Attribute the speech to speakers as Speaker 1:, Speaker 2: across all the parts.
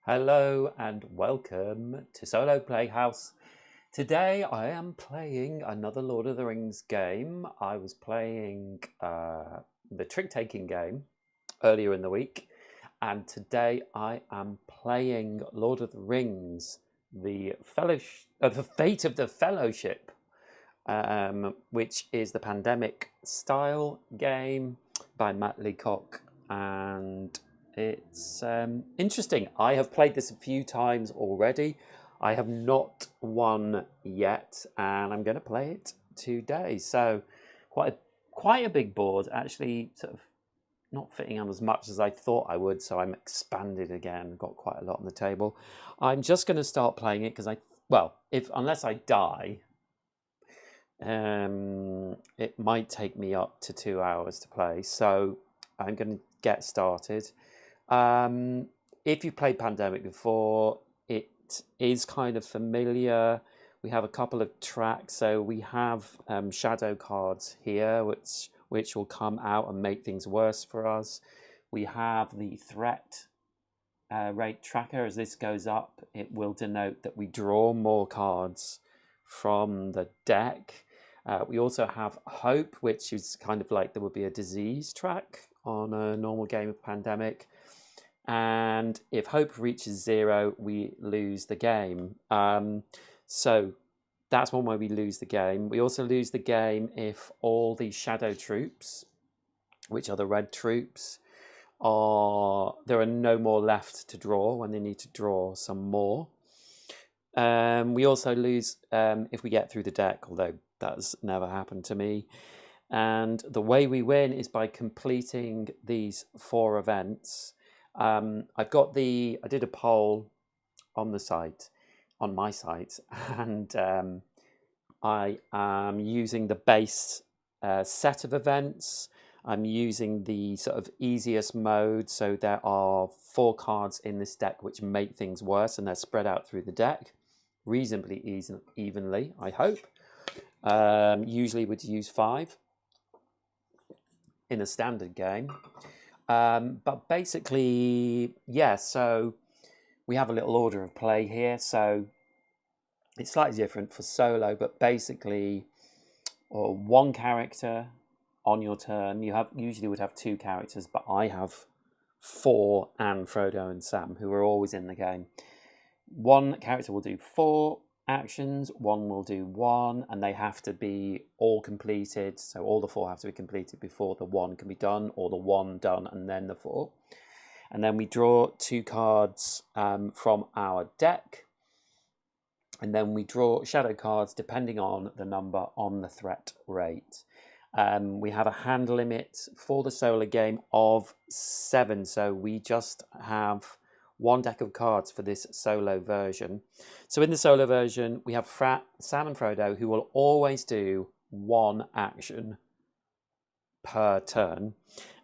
Speaker 1: Hello and welcome to Solo Playhouse. Today I am playing another Lord of the Rings game. I was playing the trick-taking game earlier in the week, and today I am playing Lord of the Rings, the Fate of the Fellowship, which is the pandemic style game by Matt Leacock, and it's interesting. I have played this a few times already. I have not won yet, and I'm going to play it today. So, quite a big board. Actually, sort of not fitting on as much as I thought I would. So I'm expanded again. Got quite a lot on the table. I'm just going to start playing it because if unless I die, it might take me up to 2 hours to play. So I'm going to get started. If you've played Pandemic before, it is kind of familiar. We have a couple of tracks. So we have shadow cards here, which will come out and make things worse for us. We have the threat rate tracker. As this goes up, it will denote that we draw more cards from the deck. We also have hope, which is kind of like there would be a disease track on a normal game of Pandemic. And if hope reaches 0, we lose the game. So that's one way we lose the game. We also lose the game if all the shadow troops, which are the red troops, there are no more left to draw when they need to draw some more. We also lose if we get through the deck, although that's never happened to me. And the way we win is by completing these 4 events. I did a poll on the site, on my site, and I am using the base set of events. I'm using the sort of easiest mode, so there are 4 cards in this deck which make things worse, and they're spread out through the deck reasonably evenly, I hope. Usually would use 5 in a standard game. But basically, yeah, so we have a little order of play here. So it's slightly different for solo, but basically, one character on your turn. You usually would have 2 characters, but I have 4 and Frodo and Sam, who are always in the game. One character will do 4 actions, one will do 1, and they have to be all completed. So all the 4 have to be completed before the 1 can be done, or the 1 done and then the 4. And then we draw 2 cards from our deck, and then we draw shadow cards depending on the number on the threat rate. We have a hand limit for the solo game of 7, so we just have 1 deck of cards for this solo version. So in the solo version, we have Sam and Frodo, who will always do 1 action per turn.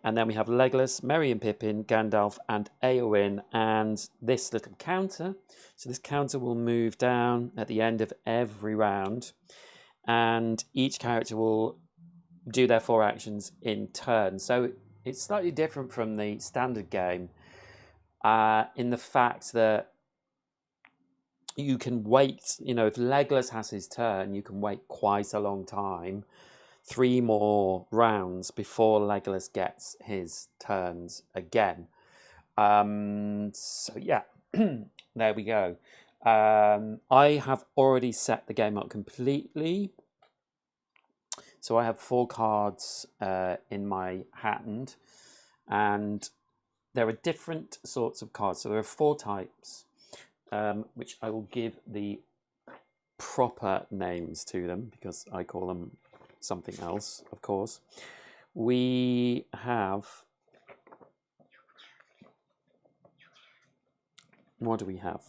Speaker 1: And then we have Legolas, Merry and Pippin, Gandalf, and Eowyn, and this little counter. So this counter will move down at the end of every round, and each character will do their 4 actions in turn. So it's slightly different from the standard game in the fact that you can wait, if Legolas has his turn, you can wait quite a long time, 3 more rounds before Legolas gets his turns again. So yeah, there we go. I have already set the game up completely. So I have 4 cards in my hand, and there are different sorts of cards. So there are 4 types, which I will give the proper names to them because I call them something else, of course. We have... What do we have?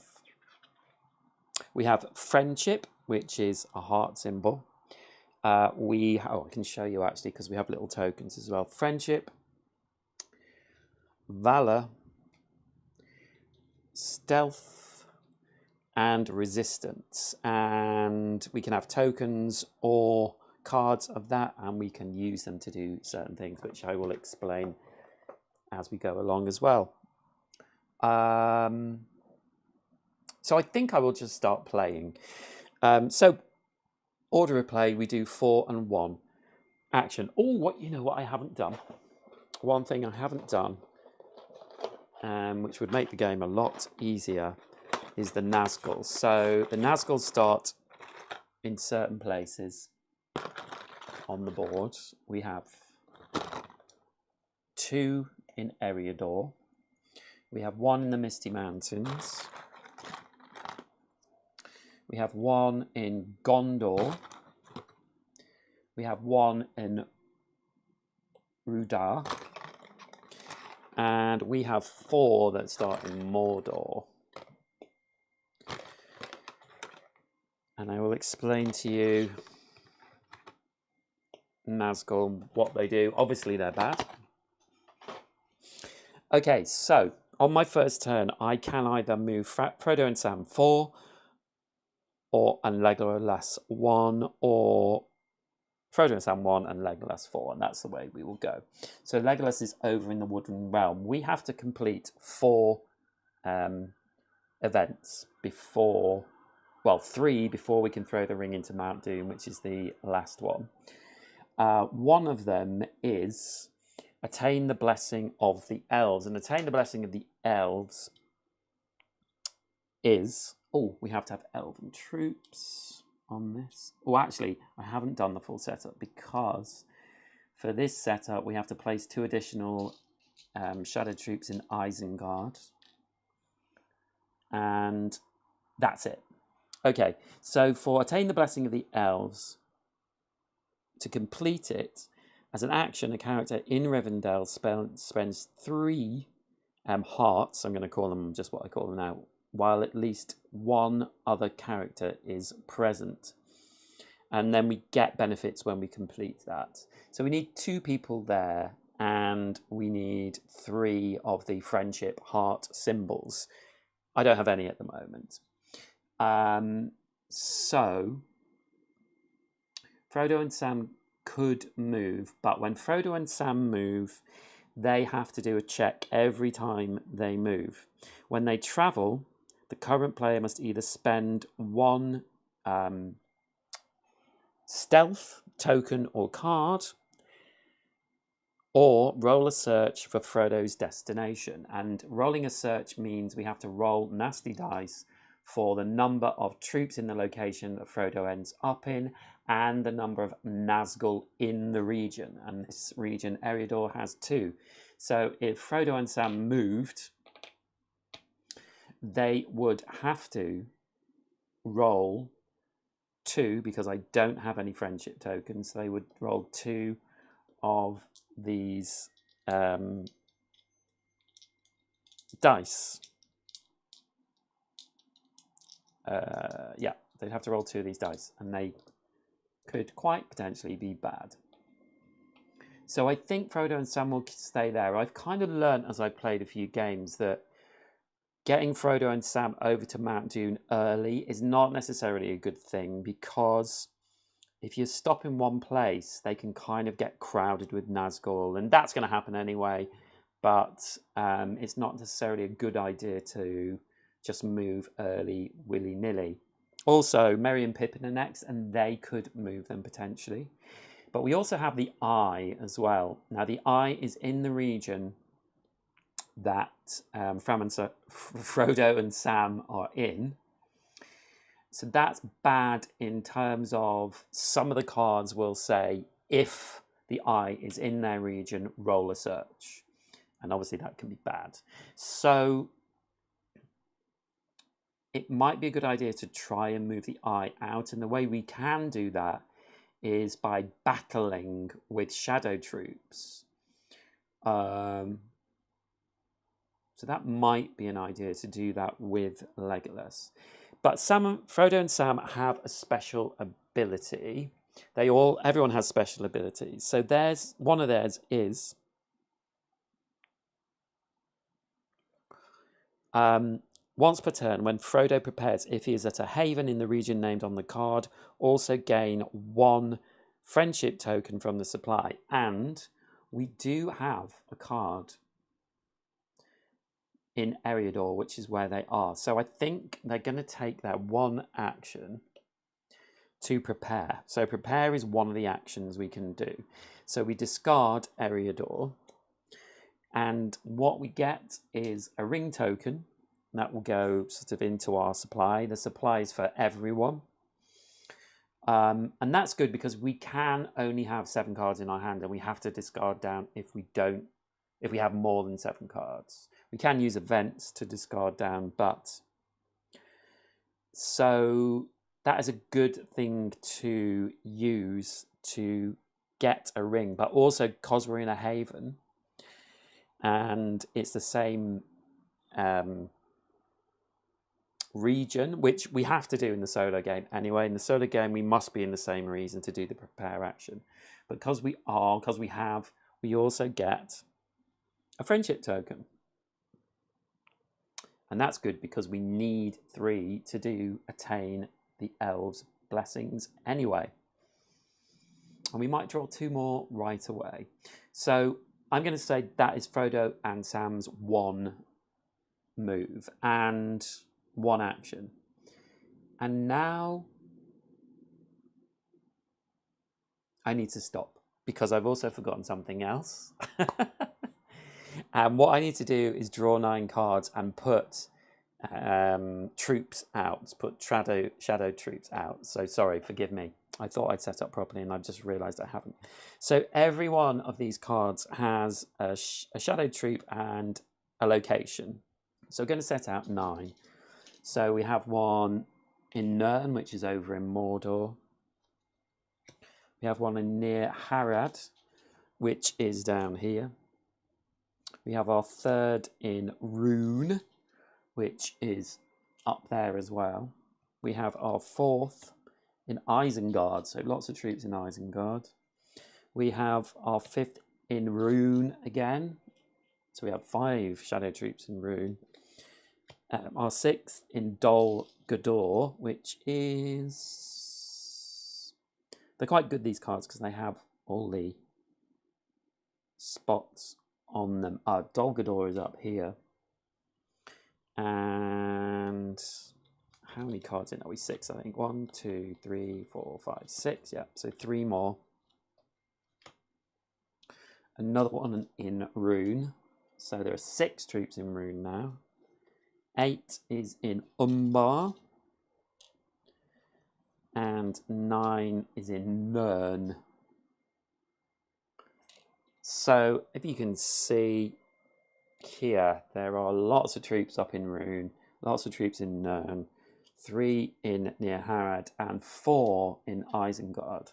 Speaker 1: We have friendship, which is a heart symbol. I can show you actually because we have little tokens as well. Friendship, valor, stealth, and resistance. And we can have tokens or cards of that, and we can use them to do certain things, which I will explain as we go along as well. So I think I will just start playing. So order of play, we do 4 and 1. Action. Oh, what I haven't done? One thing I haven't done, which would make the game a lot easier, is the Nazguls. So the Nazguls start in certain places on the board. We have 2 in Eriador. We have 1 in the Misty Mountains. We have 1 in Gondor. We have 1 in Rudar. And we have 4 that start in Mordor. And I will explain to you Nazgul, what they do. Obviously, they're bad. Okay, so on my first turn, I can either move Frodo and Sam 4, and Legolas 1, or Frodo and Sam 1 and Legolas 4, and that's the way we will go. So Legolas is over in the Woodland Realm. We have to complete 4 events before, well, 3 before we can throw the ring into Mount Doom, which is the last one. One of them is attain the blessing of the elves, and attain the blessing of the elves is, we have to have elven troops on this. Actually, I haven't done the full setup, because for this setup we have to place 2 additional shadow troops in Isengard, and that's it. Okay, so for attain the blessing of the elves, to complete it, as an action, a character in Rivendell spends 3 hearts, I'm going to call them just what I call them now, while at least 1 other character is present. And then we get benefits when we complete that. So we need 2 people there, and we need 3 of the friendship heart symbols. I don't have any at the moment. So Frodo and Sam could move, but when Frodo and Sam move, they have to do a check every time they move. When they travel, the current player must either spend 1 stealth token or card, or roll a search for Frodo's destination. And rolling a search means we have to roll nasty dice for the number of troops in the location that Frodo ends up in, and the number of Nazgul in the region. And this region, Eriador, has 2. So if Frodo and Sam moved, they would have to roll 2, because I don't have any friendship tokens. They would roll 2 of these dice. Yeah, they'd have to roll 2 of these dice, and they could quite potentially be bad. So I think Frodo and Sam will stay there. I've kind of learnt as I played a few games that getting Frodo and Sam over to Mount Doom early is not necessarily a good thing, because if you stop in one place, they can kind of get crowded with Nazgul, and that's going to happen anyway. But it's not necessarily a good idea to just move early willy-nilly. Also, Merry and Pippin are next, and they could move them potentially. But we also have the Eye as well. Now, the Eye is in the region that Frodo and Sam are in. So that's bad in terms of some of the cards will say, if the Eye is in their region, roll a search. And obviously that can be bad. So it might be a good idea to try and move the Eye out. And the way we can do that is by battling with shadow troops. So that might be an idea to do that with Legolas. But Frodo and Sam have a special ability. Everyone has special abilities. So one of theirs is once per turn, when Frodo prepares, if he is at a haven in the region named on the card, also gain 1 friendship token from the supply. And we do have a card in Eriador, which is where they are. So I think they're going to take their one action to prepare. So prepare is one of the actions we can do. So we discard Eriador, and what we get is a ring token that will go sort of into our supply. The supply is for everyone. And that's good because we can only have 7 cards in our hand, and we have to discard down if we have more than 7 cards. We can use events to discard down, but so that is a good thing to use to get a ring. But also because we're in a haven and it's the same region, which we have to do in the solo game anyway. In the solo game, we must be in the same region to do the prepare action. But because we also get a friendship token. And that's good because we need 3 to attain the elves' blessings anyway. And we might draw 2 more right away. So I'm going to say that is Frodo and Sam's one move and one action. And now I need to stop because I've also forgotten something else. And what I need to do is draw 9 cards and put troops out, put shadow troops out. So sorry, forgive me. I thought I'd set up properly and I've just realised I haven't. So every one of these cards has a shadow troop and a location. So we're going to set out 9. So we have one in Nirn, which is over in Mordor. We have one in near Harad, which is down here. We have our 3rd in Rune, which is up there as well. We have our 4th in Isengard, so lots of troops in Isengard. We have our 5th in Rune again, so we have 5 shadow troops in Rune. Our 6th in Dol Guldur, which is... They're quite good, these cards, because they have all the spots on them. Dol Guldur is up here. And how many cards in are we? 6, I think. 1, 2, 3, 4, 5, 6. Yeah, so 3 more. Another one in Rune. So there are 6 troops in Rune now. 8 is in Umbar. And 9 is in Nirn. So if you can see here, there are lots of troops up in Rune, lots of troops in Nirn, 3 in near Harad, and 4 in Isengard.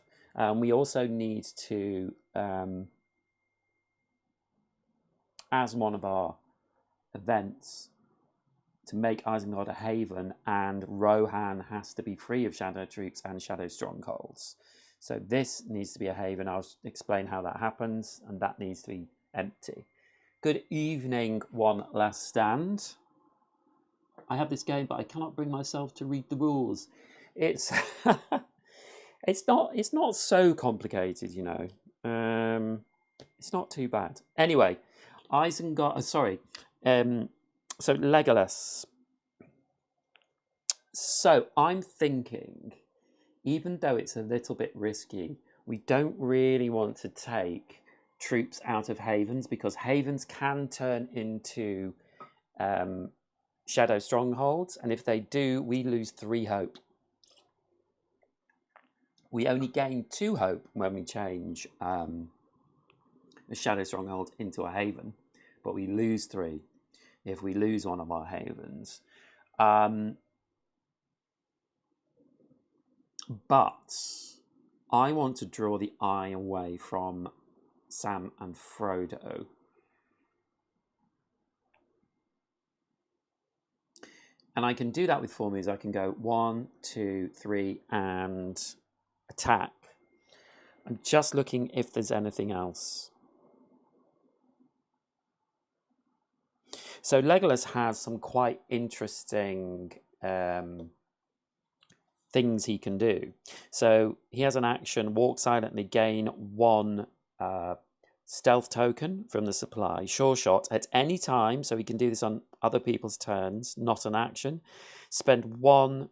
Speaker 1: We also need to, as one of our events, to make Isengard a haven, and Rohan has to be free of shadow troops and shadow strongholds. So this needs to be a haven. I'll explain how that happens, and that needs to be empty. Good evening, One Last Stand. I have this game, but I cannot bring myself to read the rules. It's it's not so complicated, you know. It's not too bad. Anyway, Isengard. So Legolas. So I'm thinking, even though it's a little bit risky, we don't really want to take troops out of havens, because havens can turn into shadow strongholds, and if they do, we lose 3 hope. We only gain 2 hope when we change a shadow stronghold into a haven, but we lose 3 if we lose one of our havens. But I want to draw the eye away from Sam and Frodo. And I can do that with 4 moves. I can go 1, 2, 3 and attack. I'm just looking if there's anything else. So Legolas has some quite interesting things he can do. So he has an action, walk silently, gain 1 stealth token from the supply, sure shot, at any time, so we can do this on other people's turns, not an action. Spend 1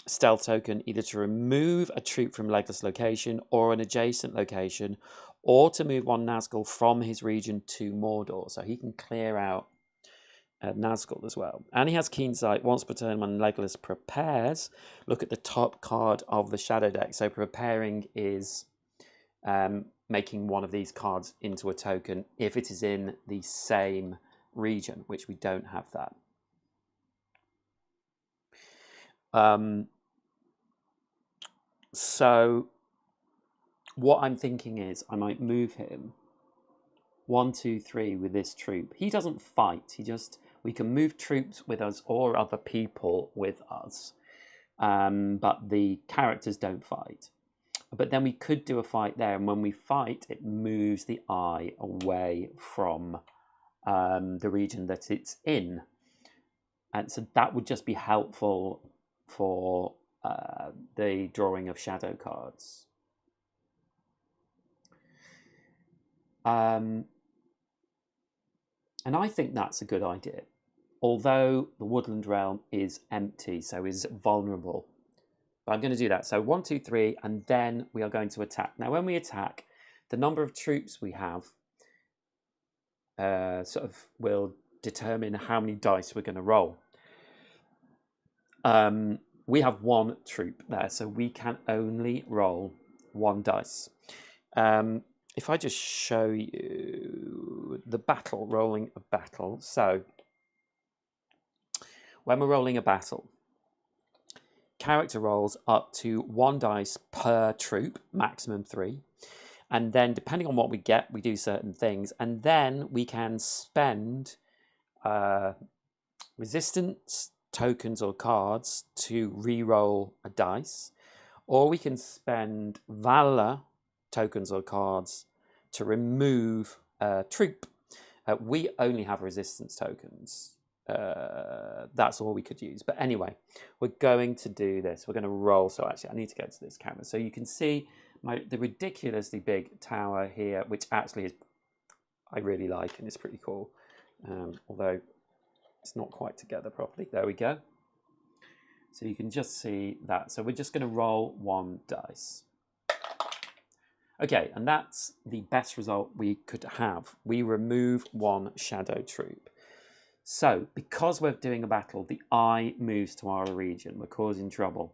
Speaker 1: stealth token either to remove a troop from Legless location or an adjacent location, or to move 1 Nazgul from his region to Mordor. So he can clear out Nazgul as well. And he has Keen Sight once per turn when Legolas prepares. Look at the top card of the Shadow deck. So preparing is making one of these cards into a token if it is in the same region, which we don't have that. So what I'm thinking is I might move him 1, 2, 3 with this troop. He doesn't fight. We can move troops with us or other people with us, but the characters don't fight. But then we could do a fight there, and when we fight, it moves the eye away from the region that it's in. And so that would just be helpful for the drawing of shadow cards. And I think that's a good idea, although the Woodland Realm is empty, so is vulnerable. But I'm going to do that. So 1, 2, 3, and then we are going to attack. Now, when we attack, the number of troops we have sort of will determine how many dice we're going to roll. We have 1 troop there, so we can only roll 1 dice. If I just show you the battle, rolling a battle. So when we're rolling a battle, character rolls up to 1 dice per troop, maximum 3. And then depending on what we get, we do certain things. And then we can spend resistance tokens or cards to re-roll a dice. Or we can spend valor tokens or cards to remove a troop. We only have resistance tokens. That's all we could use. But anyway, we're going to do this. We're going to roll. So actually, I need to go to this camera. So you can see the ridiculously big tower here, which actually is, I really like, and it's pretty cool. Although it's not quite together properly. There we go. So you can just see that. So we're just going to roll 1 dice. Okay, and that's the best result we could have. We remove 1 shadow troop. So, because we're doing a battle, the eye moves to our region. We're causing trouble.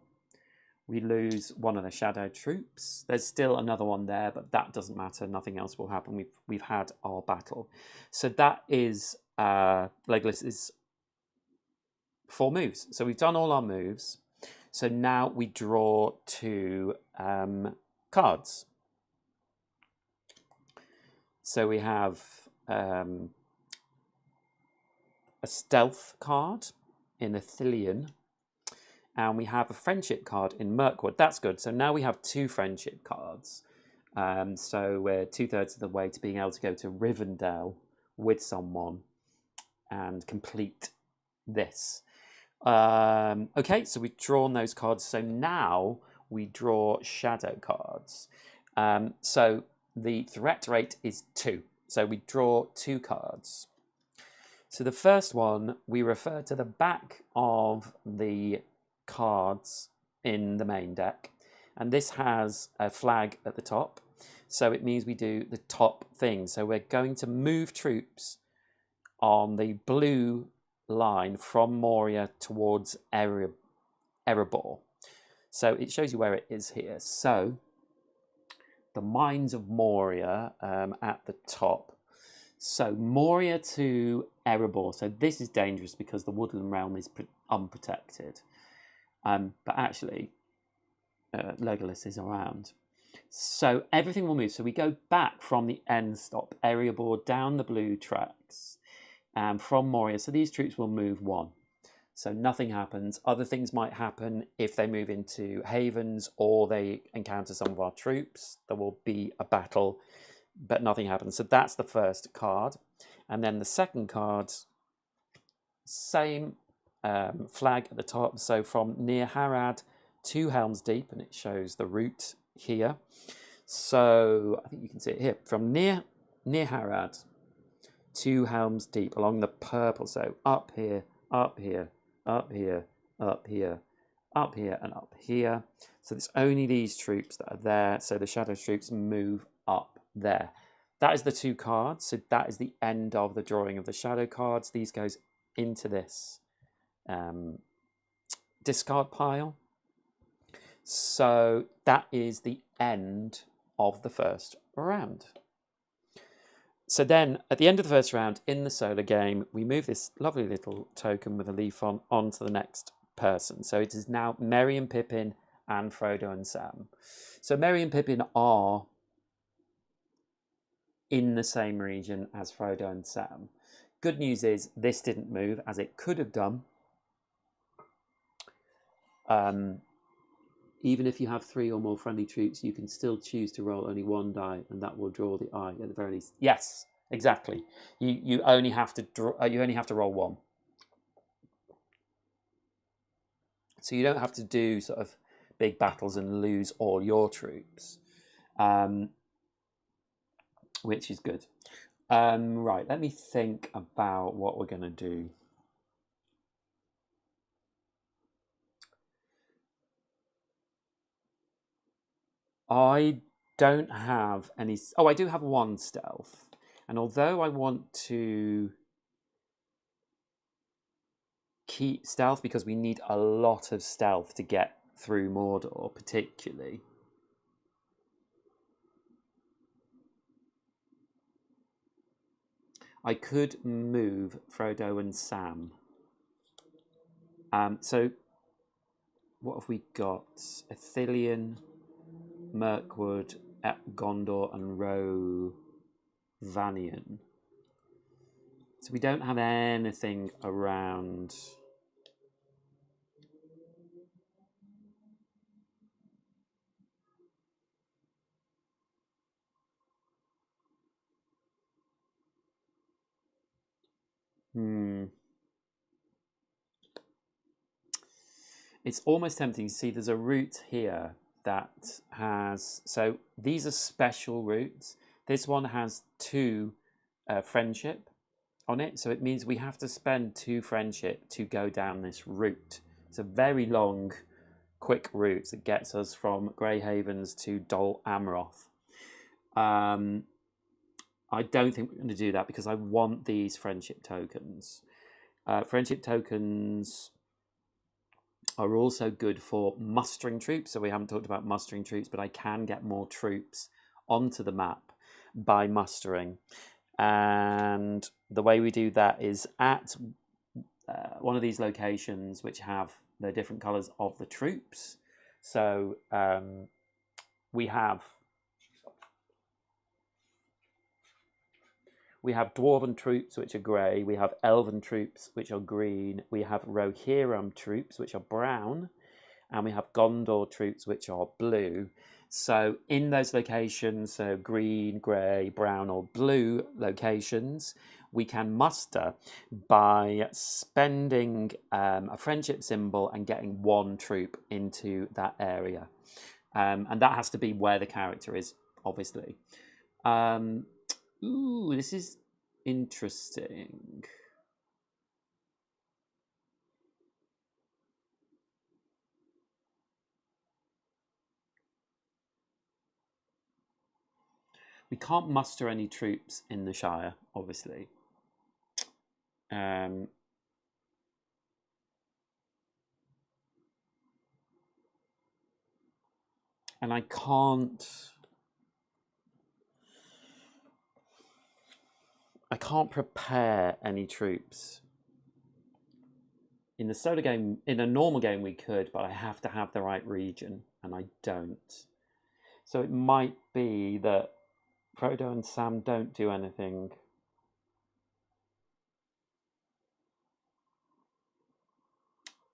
Speaker 1: We lose 1 of the shadow troops. There's still another one there, but that doesn't matter. Nothing else will happen. We've had our battle. So that is Legolas's 4 moves. So we've done all our moves. So now we draw 2 cards. So we have a stealth card in Athelion, and we have a friendship card in Mirkwood. That's good. So now we have 2 friendship cards. So we're 2/3 of the way to being able to go to Rivendell with someone and complete this. Okay, so we've drawn those cards. So now we draw shadow cards. So the threat rate is 2. So we draw 2 cards. So the first one, we refer to the back of the cards in the main deck. And this has a flag at the top. So it means we do the top thing. So we're going to move troops on the blue line from Moria towards Erebor. So it shows you where it is here. So the Mines of Moria at the top. So Moria to Erebor. So this is dangerous because the Woodland Realm is unprotected. But actually, Legolas is around. So everything will move. So we go back from the end stop, Erebor, down the blue tracks, from Moria. So these troops will move 1. So nothing happens. Other things might happen if they move into havens or they encounter some of our troops. There will be a battle, but nothing happens. So that's the first card. And then the second card, same flag at the top. So from near Harad to Helm's Deep, and it shows the route here. So I think you can see it here. From near Harad, 2 helms deep along the purple. So up here, up here, up here, up here, up here, and up here. So it's only these troops that are there. So the shadow troops move up there. That is the 2 cards. So that is the end of the drawing of the shadow cards. These goes into this discard pile. So that is the end of the first round. So then, at the end of the first round, in the solo game, we move this lovely little token with a leaf on to the next person. So it is now Merry and Pippin and Frodo and Sam. So Merry and Pippin are in the same region as Frodo and Sam. Good news is this didn't move, as it could have done. Even if you have 3 or more friendly troops, you can still choose to roll only 1 die, and that will draw the eye at the very least. Yes, exactly. You only have to draw. You only have to roll 1. So you don't have to do sort of big battles and lose all your troops, which is good. Right, let me think about what we're going to do. I don't have any. Oh, I do have 1 stealth. And although I want to keep stealth because we need a lot of stealth to get through Mordor, particularly. I could move Frodo and Sam. So what have we got? Ithilien, Mirkwood, Gondor, and Rovanion. So we don't have anything around. It's almost tempting. You see, there's a route here that has. So these are special routes. This one has 2 friendship on it. So it means we have to spend 2 friendship to go down this route. It's a very long, quick route that gets us from Grey Havens to Dol Amroth. I don't think we're going to do that because I want these friendship tokens. Friendship tokens are also good for mustering troops. So we haven't talked about mustering troops, but I can get more troops onto the map by mustering. And the way we do that is at one of these locations which have the different colours of the troops. So we have dwarven troops which are grey, we have elven troops which are green, we have Rohirrim troops which are brown, and we have Gondor troops which are blue. So in those locations, so green, grey, brown or blue locations, we can muster by spending a friendship symbol and getting 1 troop into that area. And that has to be where the character is, obviously. Ooh, this is interesting. We can't muster any troops in the Shire, obviously. And I can't prepare any troops. In the solo game, in a normal game we could, but I have to have the right region, and I don't. So it might be that Frodo and Sam don't do anything.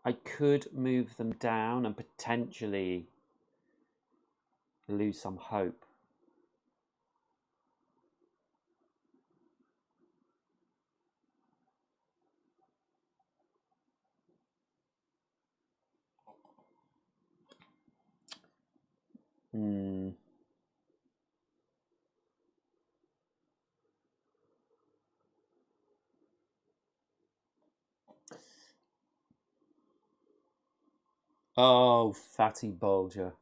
Speaker 1: I could move them down and potentially lose some hope. Oh, fatty bulger.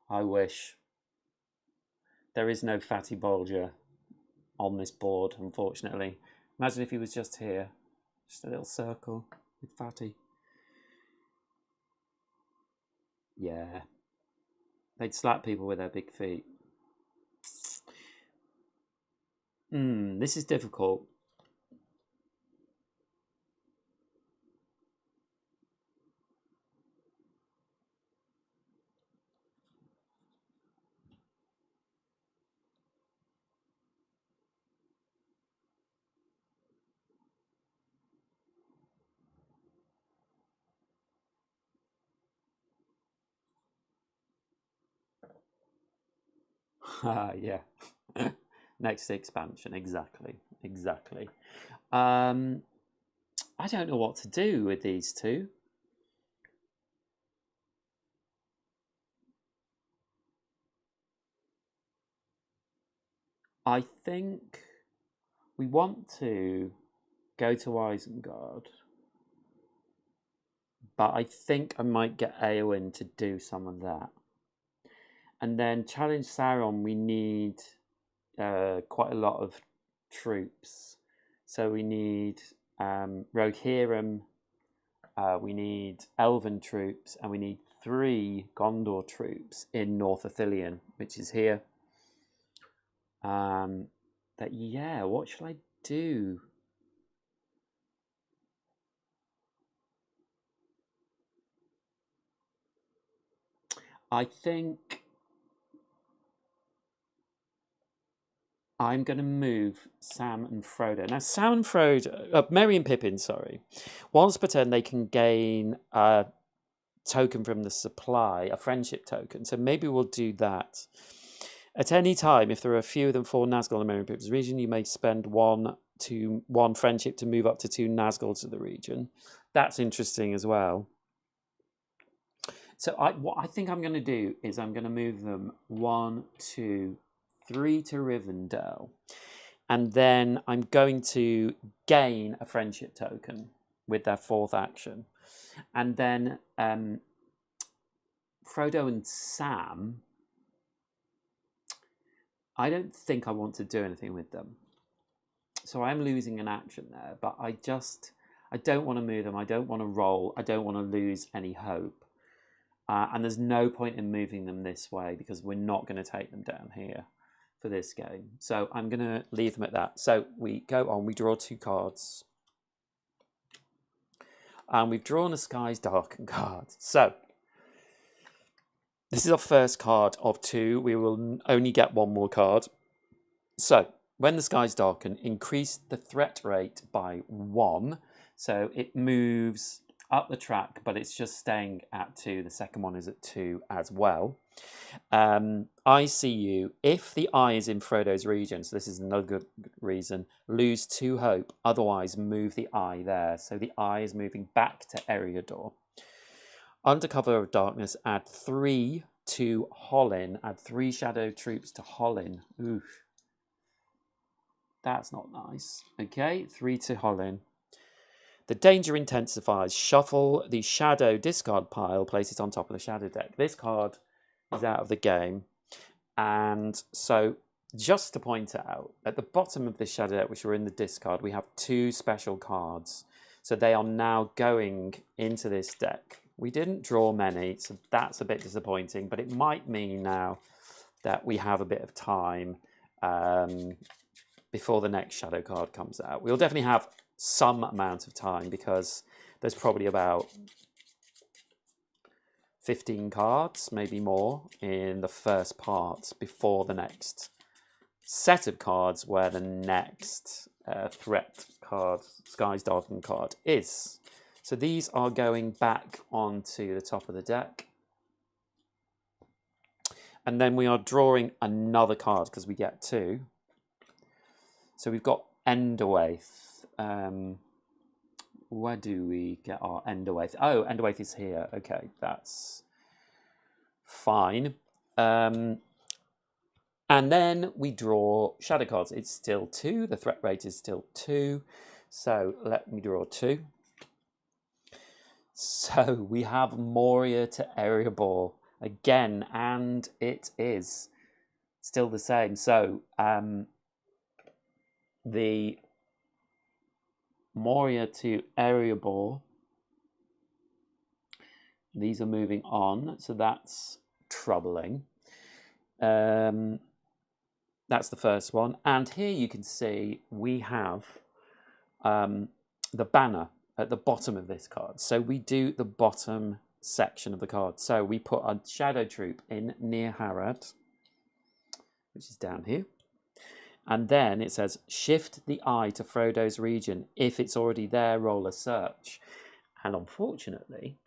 Speaker 1: I wish. There is no fatty bulger on this board, unfortunately. Imagine if he was just here. Just a little circle with fatty. Yeah. They'd slap people with their big feet. This is difficult. Yeah. Next expansion, exactly. Exactly. I don't know what to do with these two. I think we want to go to Isengard, but I think I might get Eowyn to do some of that. And then challenge Sauron, we need quite a lot of troops. So we need Rohirrim, we need Elven troops, and we need 3 Gondor troops in North Ithilien, which is here. But yeah, what should I do? I think I'm going to move Sam and Frodo. Now, Sam and Frodo, Merry and Pippin, sorry. Once per turn, they can gain a token from the supply, a friendship token. So maybe we'll do that. At any time, if there are fewer than 4 Nazgul in Merry and Pippin's region, you may spend one friendship to move up to 2 Nazgul to the region. That's interesting as well. So what I think I'm going to do is I'm going to move them 1, 2, 3 to Rivendell. And then I'm going to gain a friendship token with their 4th action. And then Frodo and Sam, I don't think I want to do anything with them. So I'm losing an action there, but I don't want to move them. I don't want to roll. I don't want to lose any hope. And there's no point in moving them this way because we're not going to take them down here for this game. So I'm going to leave them at that. So we go on, we draw 2 cards. And we've drawn a Skies Darken card. So this is our first card of 2. We will only get 1 more card. So when the skies darken, increase the threat rate by 1. So it moves up the track, but it's just staying at 2. The second one is at 2 as well. I see you. If the eye is in Frodo's region, so this is another good reason, lose 2 hope. Otherwise, move the eye there. So the eye is moving back to Eriador. Under cover of darkness, add 3 to Hollin. Add 3 shadow troops to Hollin. Oof. That's not nice. Okay, 3 to Hollin. The danger intensifies. Shuffle the shadow discard pile, place it on top of the shadow deck. This card is out of the game. And so, just to point out, at the bottom of this shadow deck, which are in the discard, we have 2 special cards. So they are now going into this deck. We didn't draw many, so that's a bit disappointing, but it might mean now that we have a bit of time before the next shadow card comes out. We'll definitely have some amount of time because there's probably about 15 cards, maybe more, in the first part before the next set of cards where the next threat card, Skies Darken card, is. So these are going back onto the top of the deck. And then we are drawing another card because we get 2. So we've got Enderwaith. Where do we get our Enderwaith? Oh, Enderwaith is here. Okay, that's fine. And then we draw shadow cards. It's still 2. The threat rate is still 2. So let me draw 2. So we have Moria to Erebor again, and it is still the same. So the Moria to Erebor, these are moving on, so that's troubling. That's the first one. And here you can see we have the banner at the bottom of this card. So we do the bottom section of the card. So we put a shadow troop in near Harad, which is down here. And then it says, shift the eye to Frodo's region. If it's already there, roll a search. And unfortunately,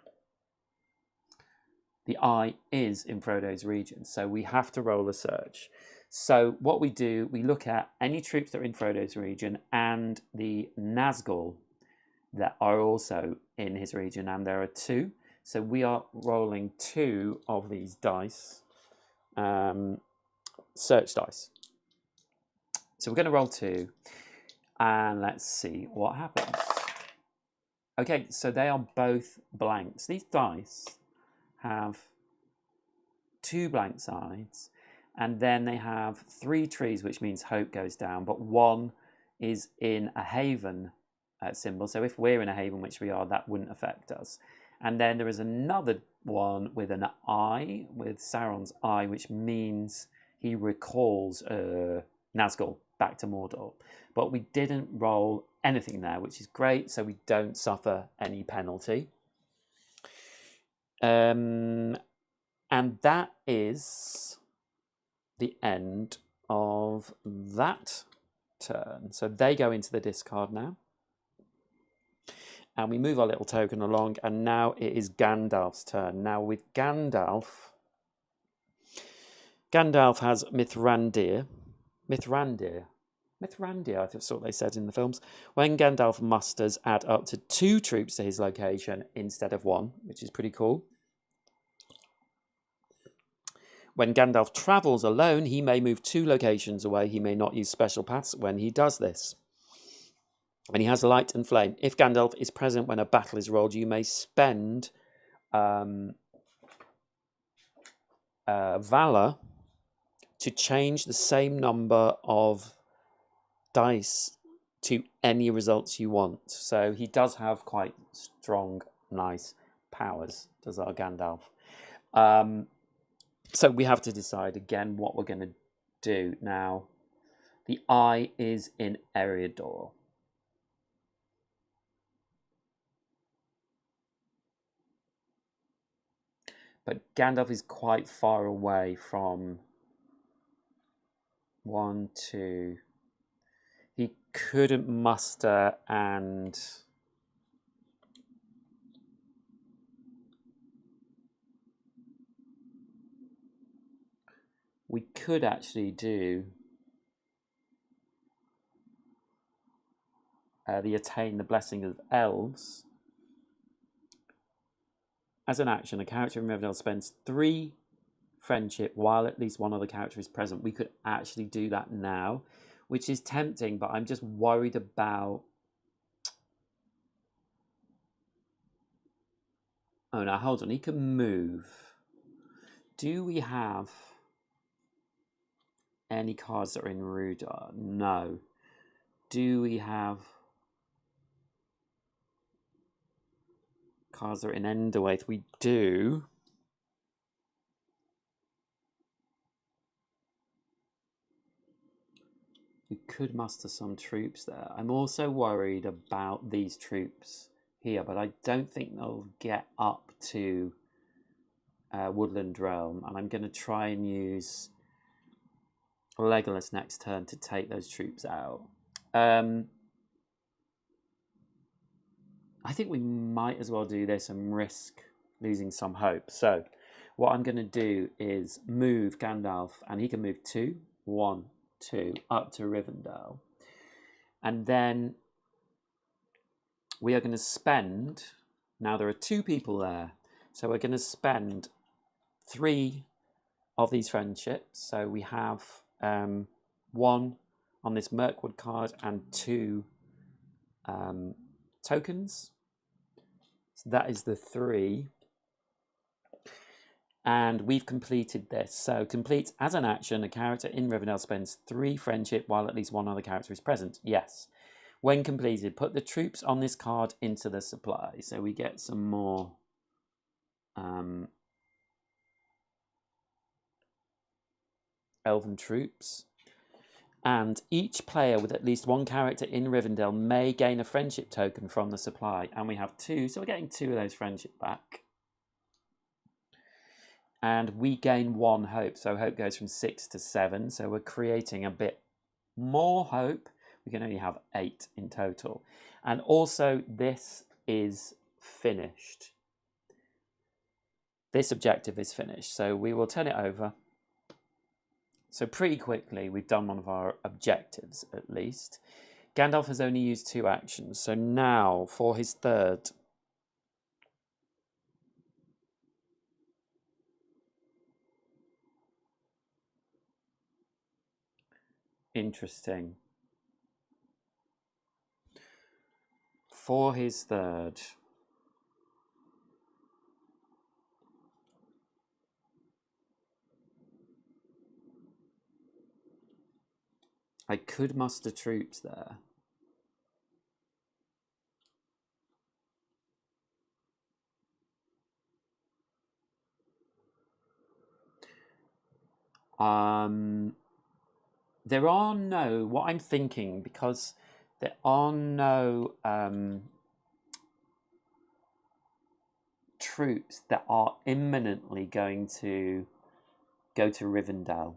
Speaker 1: the eye is in Frodo's region. So we have to roll a search. So what we do, we look at any troops that are in Frodo's region and the Nazgul that are also in his region. And there are 2. So we are rolling 2 of these dice, search dice. So we're going to roll 2, and let's see what happens. Okay, so they are both blanks. These dice have 2 blank sides, and then they have 3 trees, which means hope goes down, but 1 is in a haven symbol. So if we're in a haven, which we are, that wouldn't affect us. And then there is another one with an eye, with Sauron's eye, which means he recalls Nazgul back to Mordor. But we didn't roll anything there, which is great, so we don't suffer any penalty. And that is the end of that turn. So they go into the discard now. And we move our little token along, and now it is Gandalf's turn. Now with Gandalf has Mithrandir, I thought they said in the films. When Gandalf musters, add up to 2 troops to his location instead of 1, which is pretty cool. When Gandalf travels alone, he may move 2 locations away. He may not use special paths when he does this. When he has light and flame. If Gandalf is present when a battle is rolled, you may spend Valor to change the same number of dice to any results you want. So he does have quite strong, nice powers, does our Gandalf. So we have to decide again what we're going to do. Now, the eye is in Eriador. But Gandalf is quite far away from 1, 2. He couldn't muster, and we could actually do the Attain the Blessing of Elves. As an action, a character in Rivendell spends 3 friendship while at least one other character is present. We could actually do that now, which is tempting, but I'm just worried about... Oh, no, hold on. He can move. Do we have any cards that are in Rudar? No. Do we have cards that are in Enderwaith? We do. We could muster some troops there. I'm also worried about these troops here, but I don't think they'll get up to Woodland Realm, and I'm going to try and use Legolas next turn to take those troops out. I think we might as well do this and risk losing some hope. So what I'm going to do is move Gandalf, and he can move 2, 1, 2, up to Rivendell. And then we are going to spend, now there are 2 people there, so we're going to spend 3 of these friendships. So we have 1 on this Mirkwood card and 2 tokens. So that is the 3. And we've completed this. So complete as an action, a character in Rivendell spends 3 friendship while at least one other character is present. Yes. When completed, put the troops on this card into the supply. So we get some more elven troops. And each player with at least one character in Rivendell may gain a friendship token from the supply. And we have 2, so we're getting 2 of those friendship back. And we gain 1 hope, so hope goes from 6 to 7. So we're creating a bit more hope. We can only have 8 in total. And also, this is finished. This objective is finished, so we will turn it over. So pretty quickly, we've done one of our objectives, at least. Gandalf has only used 2 actions, so now, for his 3rd... Interesting. For his 3rd... I could muster troops there. There are no, what I'm thinking, because there are no troops that are imminently going to go to Rivendell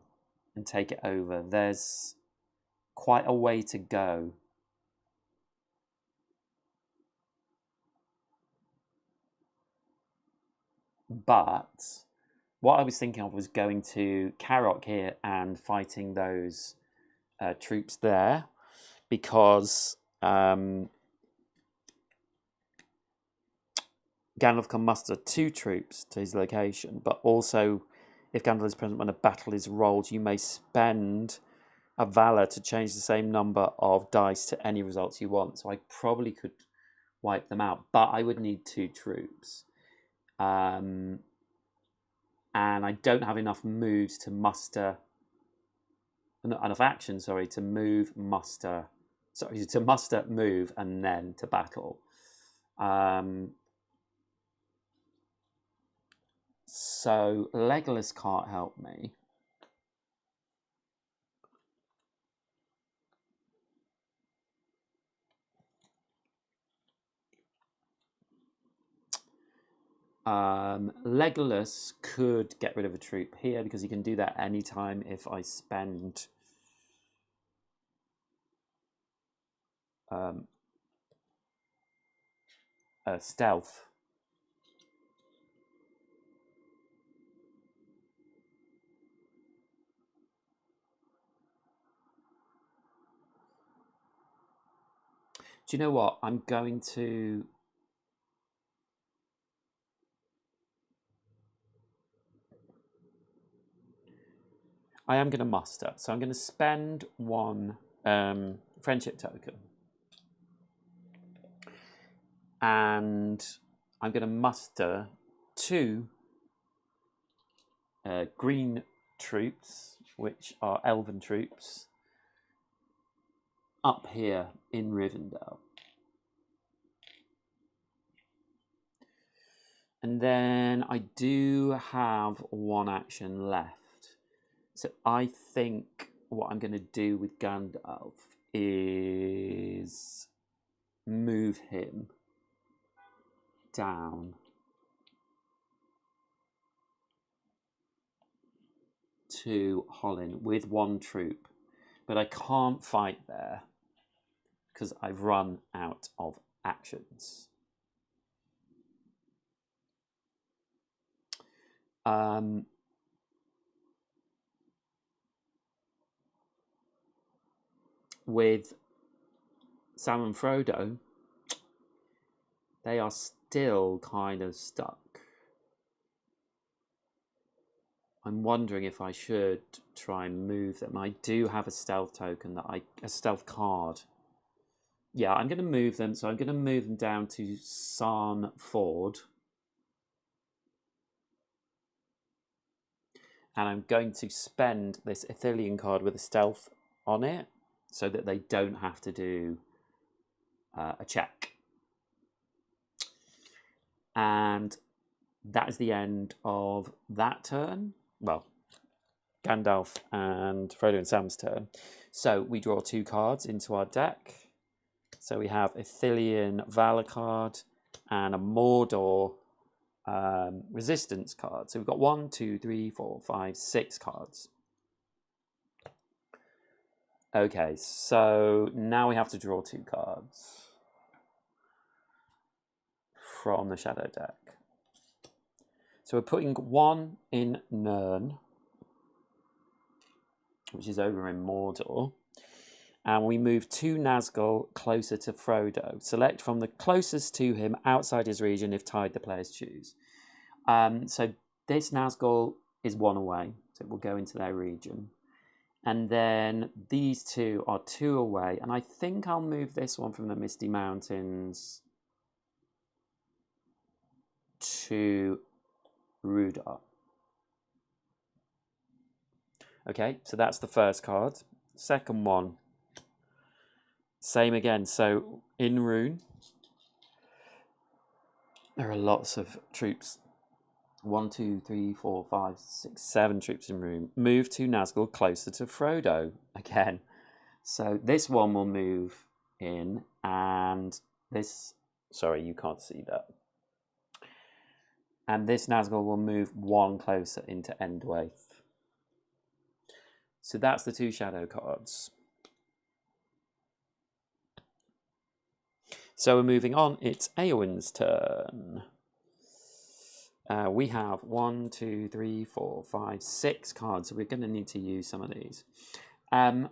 Speaker 1: and take it over. There's quite a way to go. But what I was thinking of was going to Carrock here and fighting those troops there, because Gandalf can muster 2 troops to his location, but also if Gandalf is present when a battle is rolled, you may spend a Valor to change the same number of dice to any results you want. So I probably could wipe them out, but I would need 2 troops. And I don't have enough moves to muster, not enough action, sorry, to move, muster, sorry, to muster, move, and then to battle. So Legolas can't help me. Legolas could get rid of a troop here because he can do that anytime if I spend stealth. Do you know what? I'm going to... I am going to muster. So I'm going to spend 1 friendship token. And I'm going to muster 2 green troops, which are elven troops, up here in Rivendell. And then I do have 1 action left. So I think what I'm going to do with Gandalf is move him down to Hollin with 1 troop. But I can't fight there because I've run out of actions. With Sam and Frodo, they are still kind of stuck. I'm wondering if I should try and move them. I do have a stealth token a stealth card yeah, I'm going to move them. So I'm going to move them down to Sarn Ford. And I'm going to spend this Ithilien card with a stealth on it so that they don't have to do a check. And that is the end of that turn. Well, Gandalf and Frodo and Sam's turn. So we draw 2 cards into our deck. So we have Ithilien Valor card and a Mordor resistance card. So we've got 1, 2, 3, 4, 5, 6 cards. Okay, so now we have to draw 2 cards from the Shadow deck. So we're putting 1 in Nirn, which is over in Mordor. And we move 2 Nazgul closer to Frodo. Select from the closest to him outside his region if tied the players choose. So this Nazgul is 1 away, so it will go into their region. And then these 2 are 2 away. And I think I'll move this one from the Misty Mountains to Rudar. Okay, so that's the first card. Second one, same again. So in Rune, there are lots of troops. 1, 2, 3, 4, 5, 6, 7 troops in Rune. Move 2 Nazgul closer to Frodo again. So this one will move in, and this, sorry, you can't see that. And this Nazgul will move 1 closer into Endwaith. So that's the 2 shadow cards. So we're moving on. It's Eowyn's turn. We have 1, 2, 3, 4, 5, 6 cards. So we're going to need to use some of these.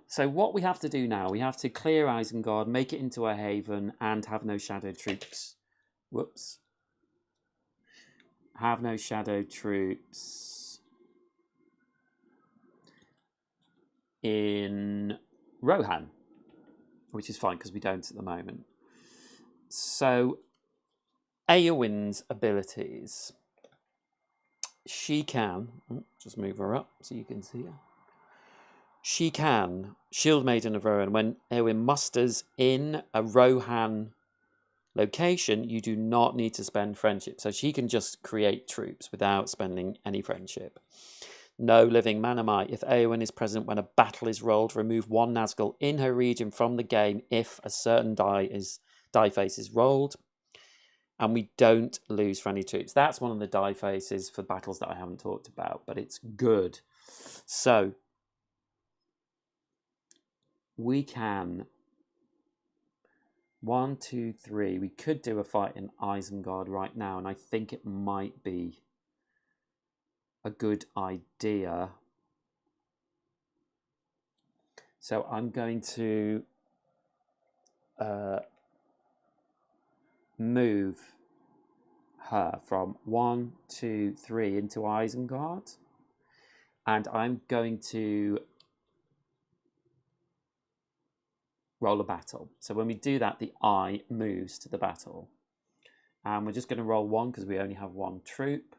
Speaker 1: So what we have to do now, we have to clear Isengard, make it into a haven, and have no shadow troops. Whoops. Have no shadow troops in Rohan, which is fine because we don't at the moment. So Eowyn's abilities. She can, just move her up so you can see her. She can, Shield Maiden of Rohan, when Eowyn musters in a Rohan location, you do not need to spend friendship. So she can just create troops without spending any friendship. No living Manamite. If Eowyn is present when a battle is rolled, remove 1 Nazgul in her region from the game if a certain die face is rolled. And we don't lose friendly troops. That's one of the die faces for battles that I haven't talked about, but it's good. So we can 1, 2, 3. We could do a fight in Isengard right now, and I think it might be a good idea. So I'm going to move her from 1, 2, 3 into Isengard, and I'm going to roll a battle. So when we do that, the eye moves to the battle, and we're just going to roll 1 because we only have 1 troop.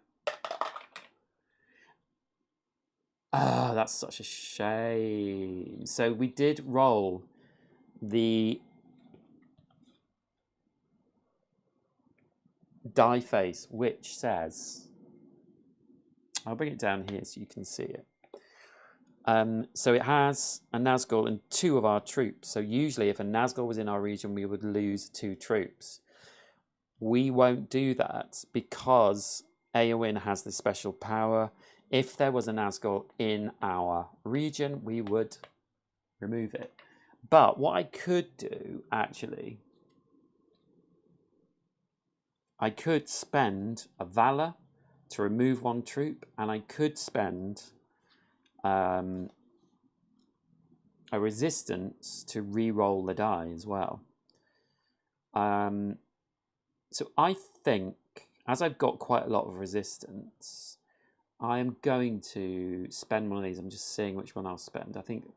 Speaker 1: Ah, that's such a shame. So we did roll the die face, which says, I'll bring it down here so you can see it. So it has a Nazgul and 2 of our troops. So usually if a Nazgul was in our region, we would lose 2 troops. We won't do that because Eowyn has this special power. If there was a Nazgul in our region, we would remove it. But what I could do, actually, I could spend a Valor to remove 1 troop, and I could spend a Resistance to re-roll the die as well. So I think, as I've got quite a lot of Resistance, I am going to spend one of these. I'm just seeing which one I'll spend. I think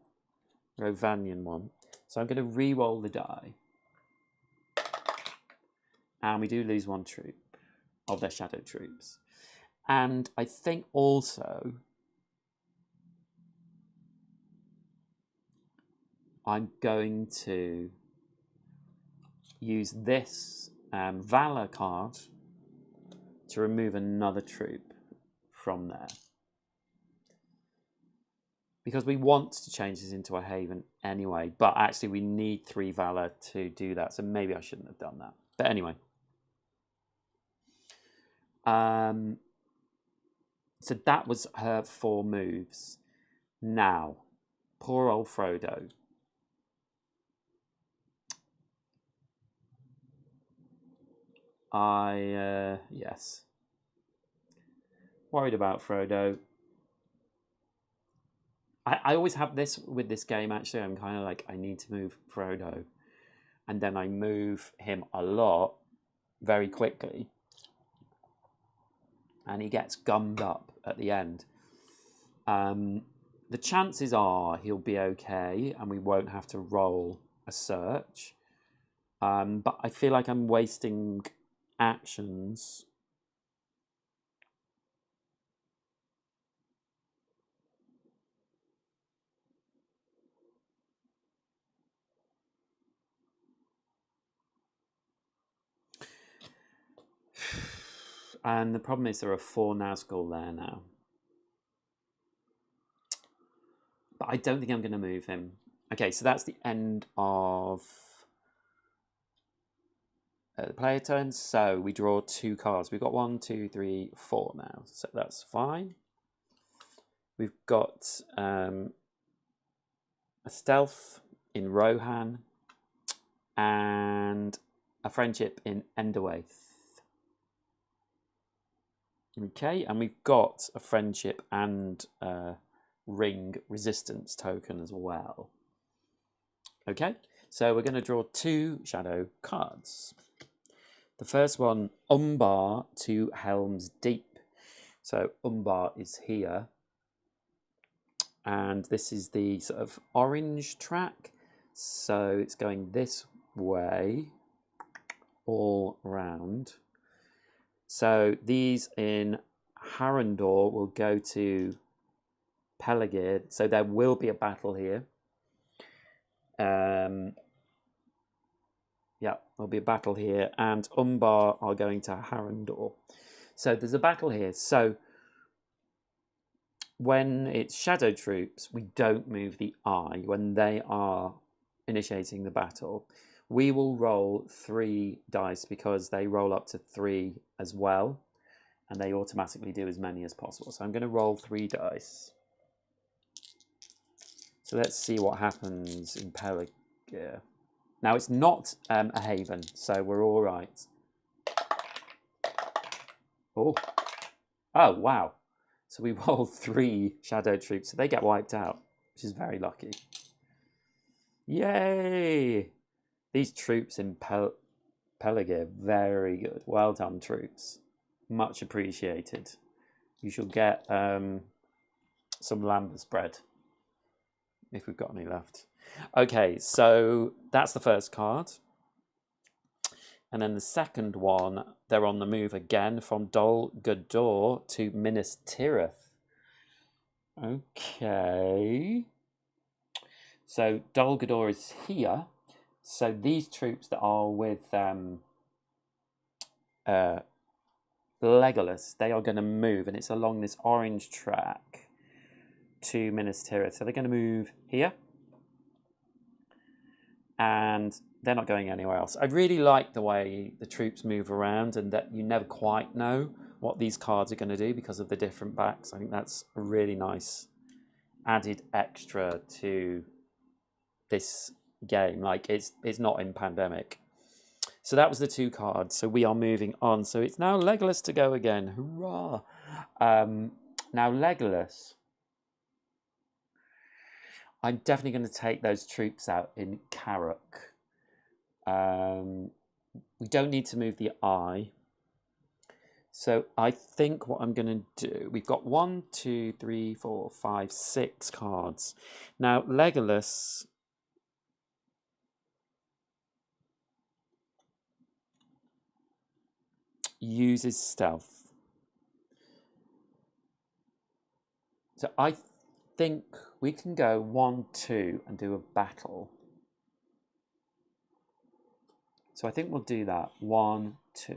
Speaker 1: Rovanian one. So I'm going to re-roll the die. And we do lose one troop of their shadow troops. And I think also I'm going to use this Valor card to remove another troop from there. Because we want to change this into a haven anyway, but actually we need 3 Valor to do that, so maybe I shouldn't have done that. But anyway. So that was her 4 moves. Now, poor old Frodo. Yes. Worried about Frodo. I always have this with this game, actually. I'm kind of like, I need to move Frodo. And then I move him a lot, very quickly. And he gets gummed up at the end. The chances are he'll be okay and we won't have to roll a search. But I feel like I'm wasting actions. And the problem is there are 4 Nazgul there now. But I don't think I'm going to move him. Okay, so that's the end of the player turn. So we draw 2 cards. We've got 1, 2, 3, 4 now. So that's fine. We've got a stealth in Rohan and a friendship in Enderwaith. Okay, and we've got a friendship and ring resistance token as well. Okay, so we're going to draw 2 shadow cards. The first one, Umbar to Helm's Deep. So Umbar is here. And this is the sort of orange track. So it's going this way all round. So these in Harrendor will go to Pelegir. So there will be a battle here. Yeah, there'll be a battle here. And Umbar are going to Harrendor. So there's a battle here. So when it's shadow troops, we don't move the eye when they are initiating the battle. We will roll 3 dice because they roll up to 3 as well, and they automatically do as many as possible. So I'm going to roll 3 dice. So let's see what happens in Pelegir. Now it's not a haven, so we're all right. Oh, wow. So we roll 3 shadow troops, so they get wiped out, which is very lucky. Yay! These troops in Pelegir, very good. Well done, troops. Much appreciated. You shall get some lambus bread, if we've got any left. Okay, so that's the first card. And then the second one, they're on the move again from Dol Guldur to Minas Tirith. Okay. So Dol Guldur is here. So these troops that are with Legolas, they are going to move, and it's along this orange track to Minas Tirith. So they're going to move here. And they're not going anywhere else. I really like the way the troops move around and that you never quite know what these cards are going to do because of the different backs. I think that's a really nice added extra to this game. Like, it's not in Pandemic. So that was the 2 cards. So we are moving on. So it's now Legolas to go again. Hurrah! Now Legolas, I'm definitely going to take those troops out in Carrock. We don't need to move the eye. So I think what I'm going to do, we've got 1, 2, 3, 4, 5, 6 cards. Now Legolas, uses stealth. So I think we can go 1, 2 and do a battle. So I think we'll do that. 1, 2.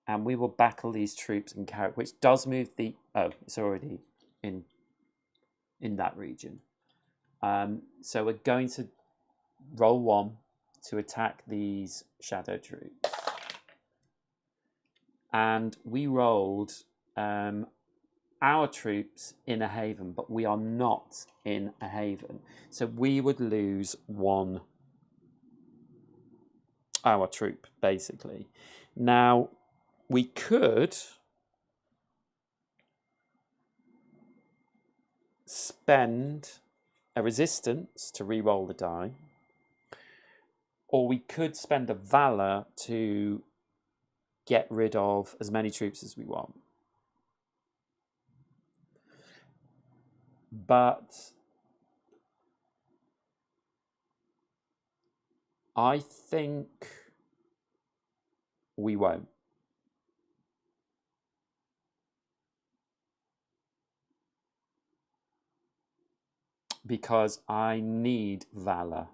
Speaker 1: And we will battle these troops and carry, which does move the... Oh, it's already in that region. So we're going to roll 1 to attack these shadow troops. And we rolled our troops in a haven, but we are not in a haven. So we would lose 1 our troop, basically. Now, we could spend a resistance to re-roll the die, or we could spend a valor to get rid of as many troops as we want. But I think we won't. Because I need valor,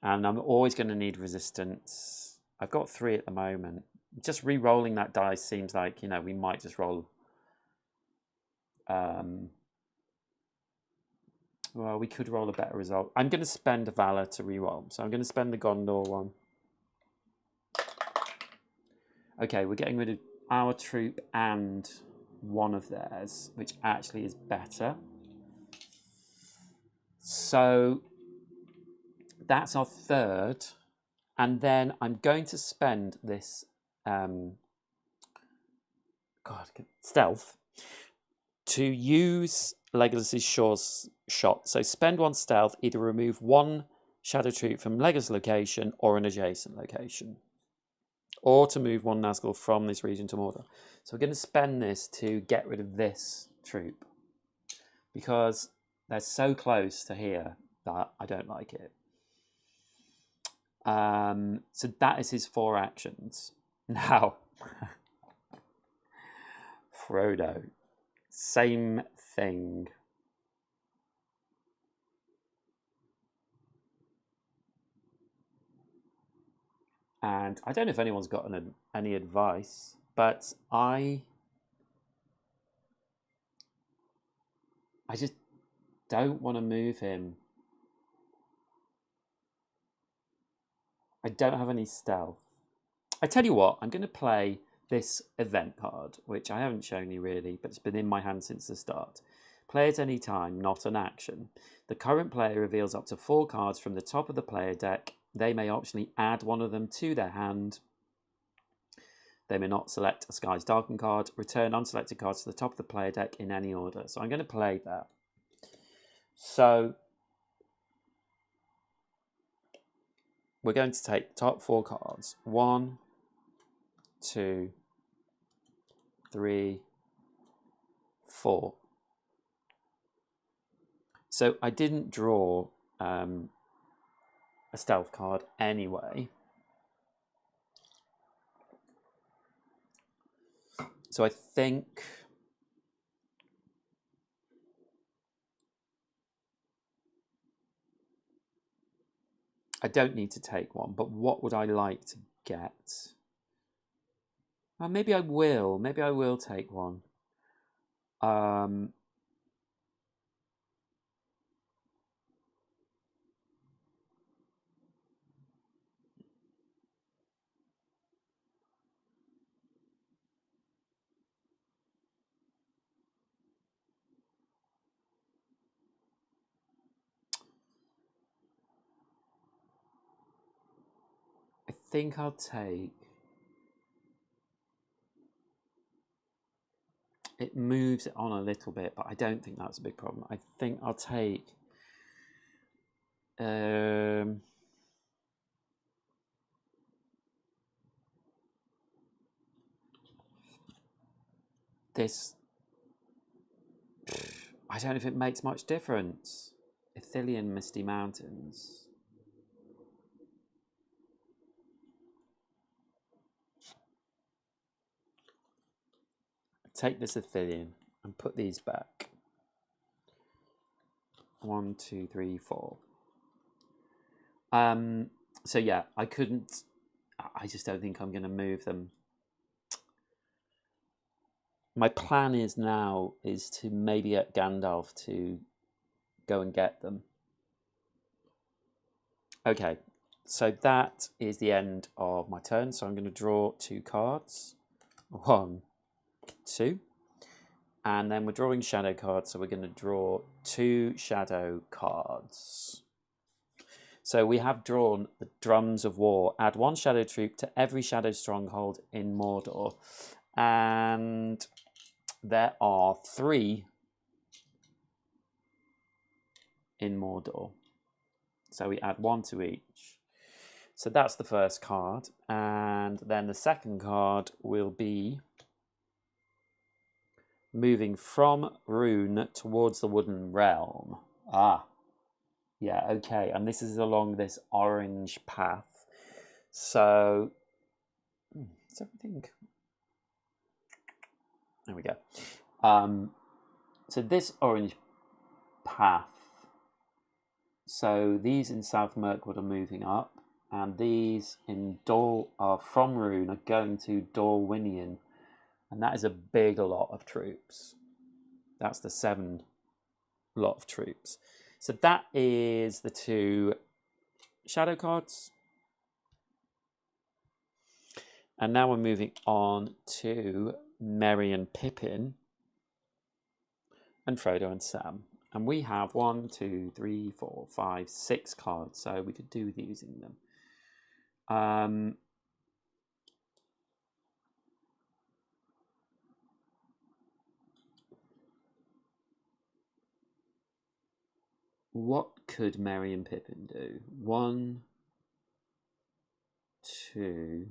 Speaker 1: and I'm always going to need resistance. I've got 3 at the moment. Just re-rolling that dice seems like, you know, we might just roll. Well, we could roll a better result. I'm going to spend a valor to re-roll, so I'm going to spend the Gondor one. Okay, we're getting rid of our troop and 1 of theirs, which actually is better. So that's our 3rd. And then I'm going to spend this stealth to use Legolas's sure shot. So spend 1 stealth, either remove 1 shadow troop from Legolas' location or an adjacent location, or to move 1 Nazgul from this region to Mordor. So we're going to spend this to get rid of this troop, because they're so close to here that I don't like it. So that is his 4 actions. Now, Frodo, same thing. And I don't know if anyone's got any advice, but I just don't want to move him. I don't have any stealth. I tell you what, I'm going to play this event card, which I haven't shown you really, but it's been in my hand since the start. Play at any time, not an action. The current player reveals up to 4 cards from the top of the player deck. They may optionally add 1 of them to their hand. They may not select a Sky's Darkened card. Return unselected cards to the top of the player deck in any order. So I'm going to play that. So we're going to take the top 4 cards. 1, 2, 3, 4. So I didn't draw a stealth card anyway. So I think I don't need to take 1, but what would I like to get? Well, maybe I will. Maybe I will take 1. I think I'll take... It moves it on a little bit, but I don't think that's a big problem. I think I'll take... this... I don't know if it makes much difference. Ithilien Misty Mountains. take this Athenian and put these back. 1, 2, 3, 4. So yeah, I couldn't. I just don't think I'm going to move them. My plan is now to maybe get Gandalf to go and get them. Okay, so that is the end of my turn. So I'm going to draw 2 cards. 1, 2. And then we're drawing shadow cards, so we're going to draw 2 shadow cards. So we have drawn the Drums of War. Add 1 shadow troop to every shadow stronghold in Mordor. And there are 3 in Mordor. So we add 1 to each. So that's the first card. And then the second card will be moving from Rune towards the Wooden Realm. Ah, yeah, okay. And this is along this orange path. So, is everything... There we go. So this orange path. So these in South Mirkwood are moving up. And these in from Rune are going to Dorwinion. And that is a big lot of troops. That's the 7 lot of troops. So that is the 2 shadow cards. And now we're moving on to Merry and Pippin and Frodo and Sam. And we have 1, 2, 3, 4, 5, 6 cards. So we could do with using them. What could Merry and Pippin do? 1, 2.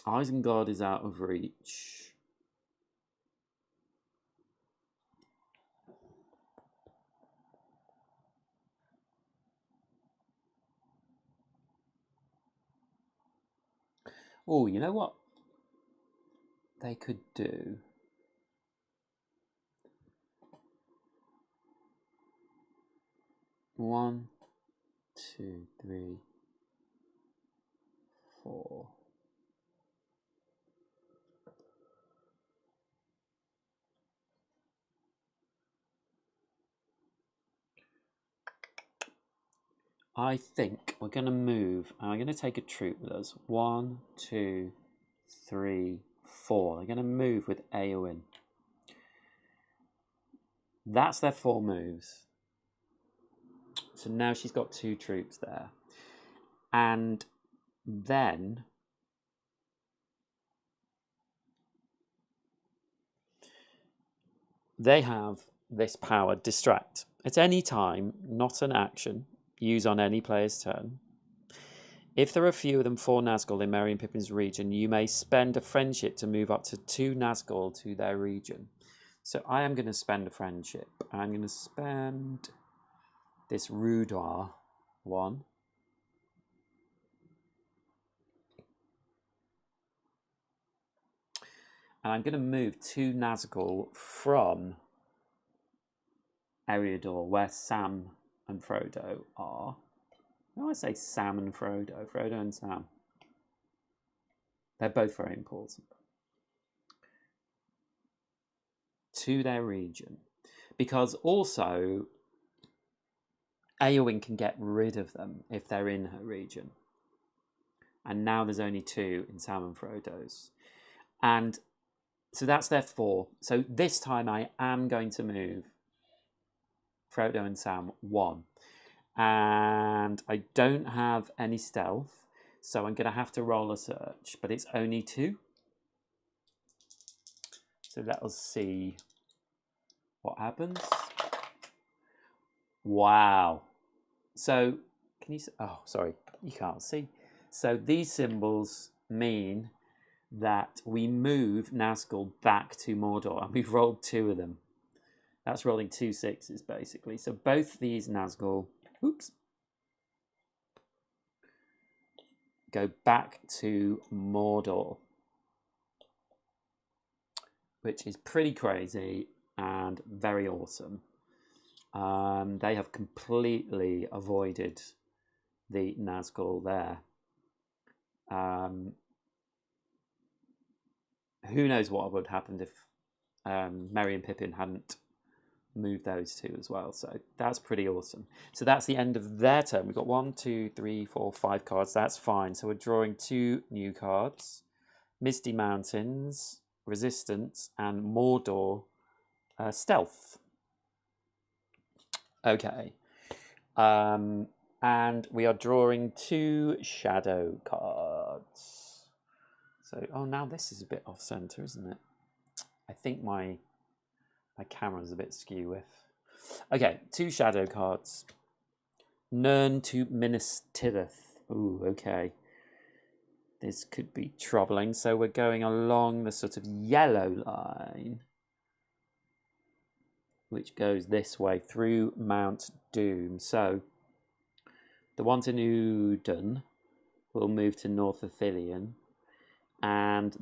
Speaker 1: Isengard is out of reach. Oh, you know what they could do? One, 2, 3, 4. I think we're going to move. I'm going to take a troop with us. 1, 2, 3, 4. They're going to move with Eowyn. That's their 4 moves. So now she's got 2 troops there. And then they have this power, Distract. At any time, not an action, use on any player's turn. If there are fewer than 4 Nazgul in Merry and Pippin's region, you may spend a friendship to move up to 2 Nazgul to their region. So I am going to spend a friendship. I'm going to spend this Rudar 1. And I'm going to move 2 Nazgul from Eriador, where Sam and Frodo are. No, I say Sam and Frodo. Frodo and Sam. They're both very important. To their region. Because also, Eowyn can get rid of them if they're in her region. And now there's only 2 in Sam and Frodo's. And so that's their 4. So this time I am going to move Frodo and Sam 1. And I don't have any stealth, so I'm going to have to roll a search, but it's only 2. So let us see what happens. Wow. So can you see? Oh, sorry, you can't see. So these symbols mean that we move Nazgul back to Mordor, and we've rolled 2 of them. That's rolling 2 6s, basically. So both these Nazgul, oops, go back to Mordor, which is pretty crazy and very awesome. They have completely avoided the Nazgul there. Who knows what would have happened if Merry and Pippin hadn't moved those two as well. So that's pretty awesome. So that's the end of their turn. We've got 1, 2, 3, 4, 5 cards. That's fine. So we're drawing 2 new cards. Misty Mountains, Resistance, and Mordor, Stealth. Okay. And we are drawing 2 shadow cards. So, oh, now this is a bit off center, isn't it? I think my camera's a bit skew with. Okay, 2 shadow cards. Nirn to Minas Tirith. Ooh, okay. This could be troubling. So we're going along the sort of yellow line, which goes this way through Mount Doom. So the ones in Udon will move to North Athelion, and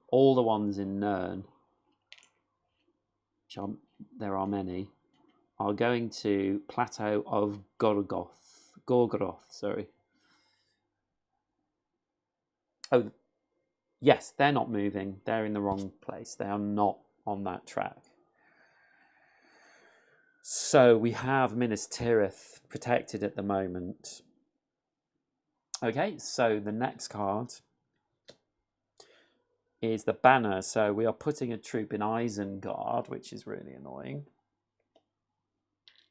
Speaker 1: all the ones in Nirn, which there are many, are going to Plateau of Gorgoroth, sorry. Oh, yes, they're not moving. They're in the wrong place. They are not on that track. So we have Minas Tirith protected at the moment. Okay, so the next card is the banner. So we are putting a troop in Isengard, which is really annoying.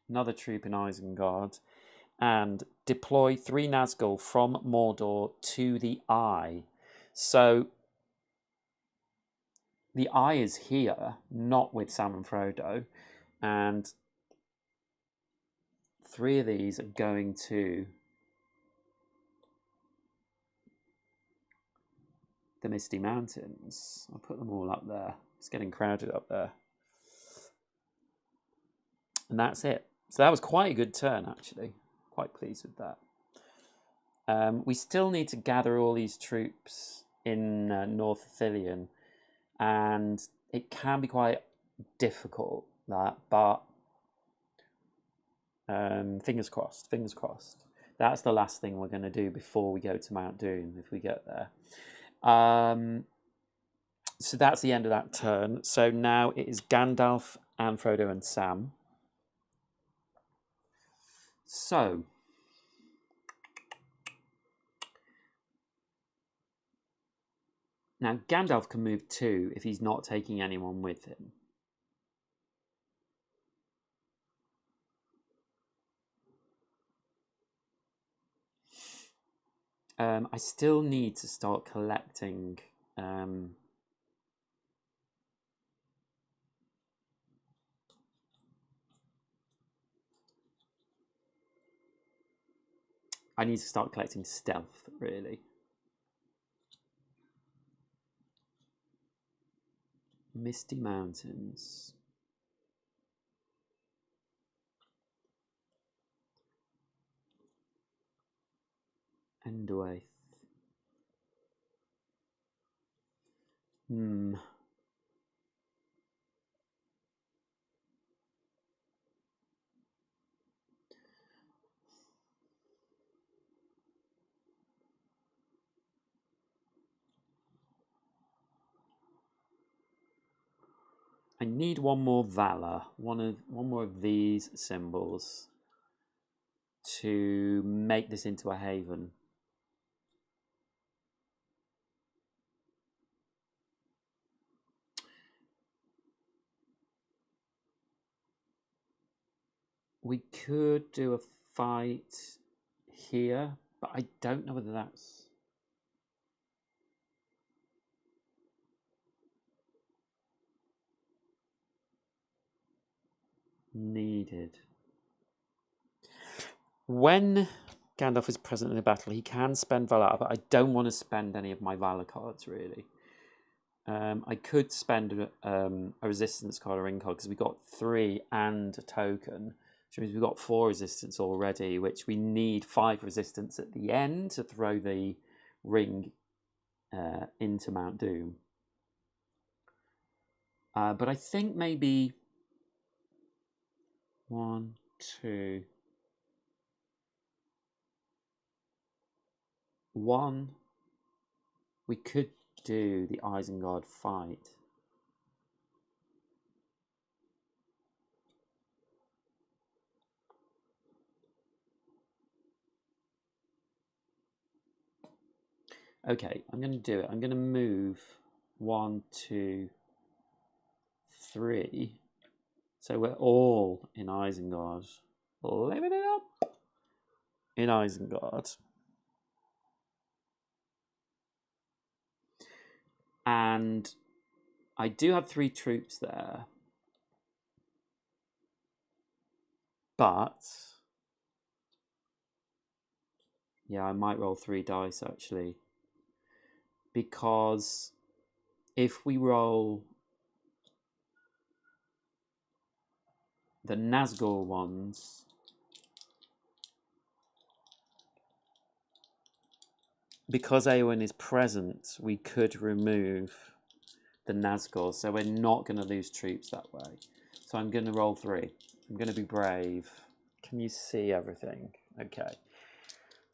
Speaker 1: Another troop in Isengard. And deploy 3 Nazgul from Mordor to the Eye. So the Eye is here, not with Sam and Frodo. And 3 of these are going to the Misty Mountains. I'll put them all up there. It's getting crowded up there. And that's it. So that was quite a good turn, actually. Quite pleased with that. We still need to gather all these troops in North Athelion, and it can be quite difficult, that, but fingers crossed, fingers crossed. That's the last thing we're going to do before we go to Mount Doom, if we get there. So that's the end of that turn. So now it is Gandalf and Frodo and Sam. So now Gandalf can move 2 if he's not taking anyone with him. I still need to start collecting I need to start collecting stealth, really. Misty Mountains. Endwaith. I need one more Valor, one more of these symbols to make this into a haven. We could do a fight here, but I don't know whether that's needed. When Gandalf is present in a battle, he can spend Valor, but I don't want to spend any of my Valor cards, really. I could spend a Resistance card or Ring card, because we got 3 and a token. which means we've got 4 resistance already, which we need 5 resistance at the end to throw the ring into Mount Doom. But I think maybe 1, 2, 1. We could do the Isengard fight. Okay, I'm going to do it. I'm going to move 1, 2, 3. So we're all in Isengard. Living it up in Isengard. And I do have 3 troops there. But yeah, I might roll 3 dice actually. Because if we roll the Nazgul ones, because Eowyn is present, we could remove the Nazgul, so we're not going to lose troops that way. So I'm going to roll 3. I'm going to be brave. Can you see everything? Okay.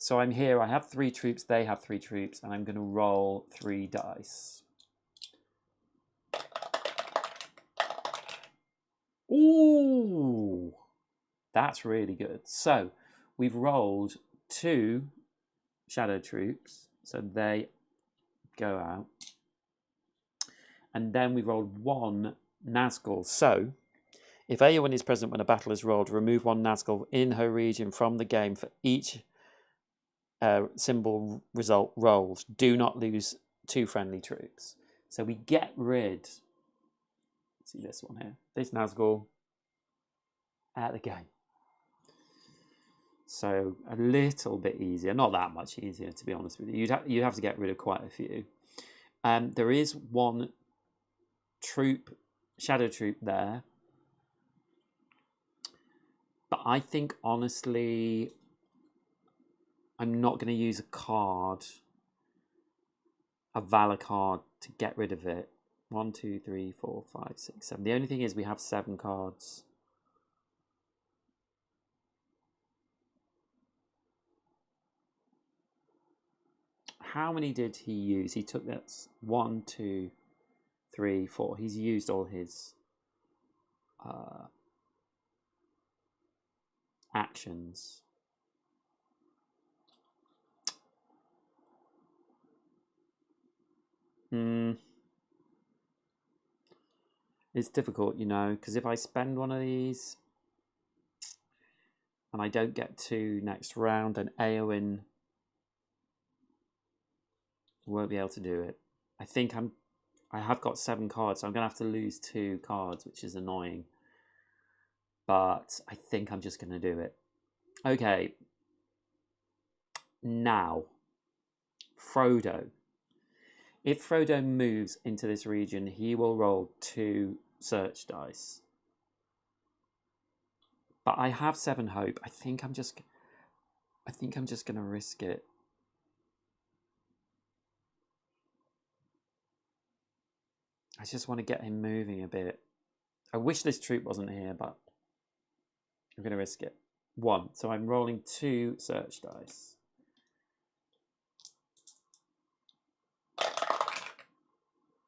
Speaker 1: So I'm here, I have 3 troops, they have 3 troops, and I'm going to roll 3 dice. Ooh! That's really good. So we've rolled 2 shadow troops, so they go out. And then we rolled 1 Nazgul. So if Eowyn is present when a battle is rolled, remove 1 Nazgul in her region from the game for each symbol result rolled. Do not lose 2 friendly troops. So we get rid, see this one here, this Nazgul out of the game. So a little bit easier, not that much easier to be honest with you. You'd have to get rid of quite a few. There is 1 troop, shadow troop there. But I think honestly, I'm not going to use a card, a Valor card, to get rid of it. 1, 2, 3, 4, 5, 6, 7. The only thing is we have 7 cards. How many did he use? He took that 1, 2, 3, 4. He's used all his actions. It's difficult, you know, because if I spend one of these and I don't get 2 next round, then Eowyn won't be able to do it. I have got 7 cards, so I'm going to have to lose 2 cards, which is annoying. But I think I'm just going to do it. Okay. Now, Frodo. If Frodo moves into this region, he will roll 2 search dice. But I have 7 hope. I think I'm just going to risk it. I just want to get him moving a bit. I wish this troop wasn't here, but I'm going to risk it. 1. So I'm rolling 2 search dice.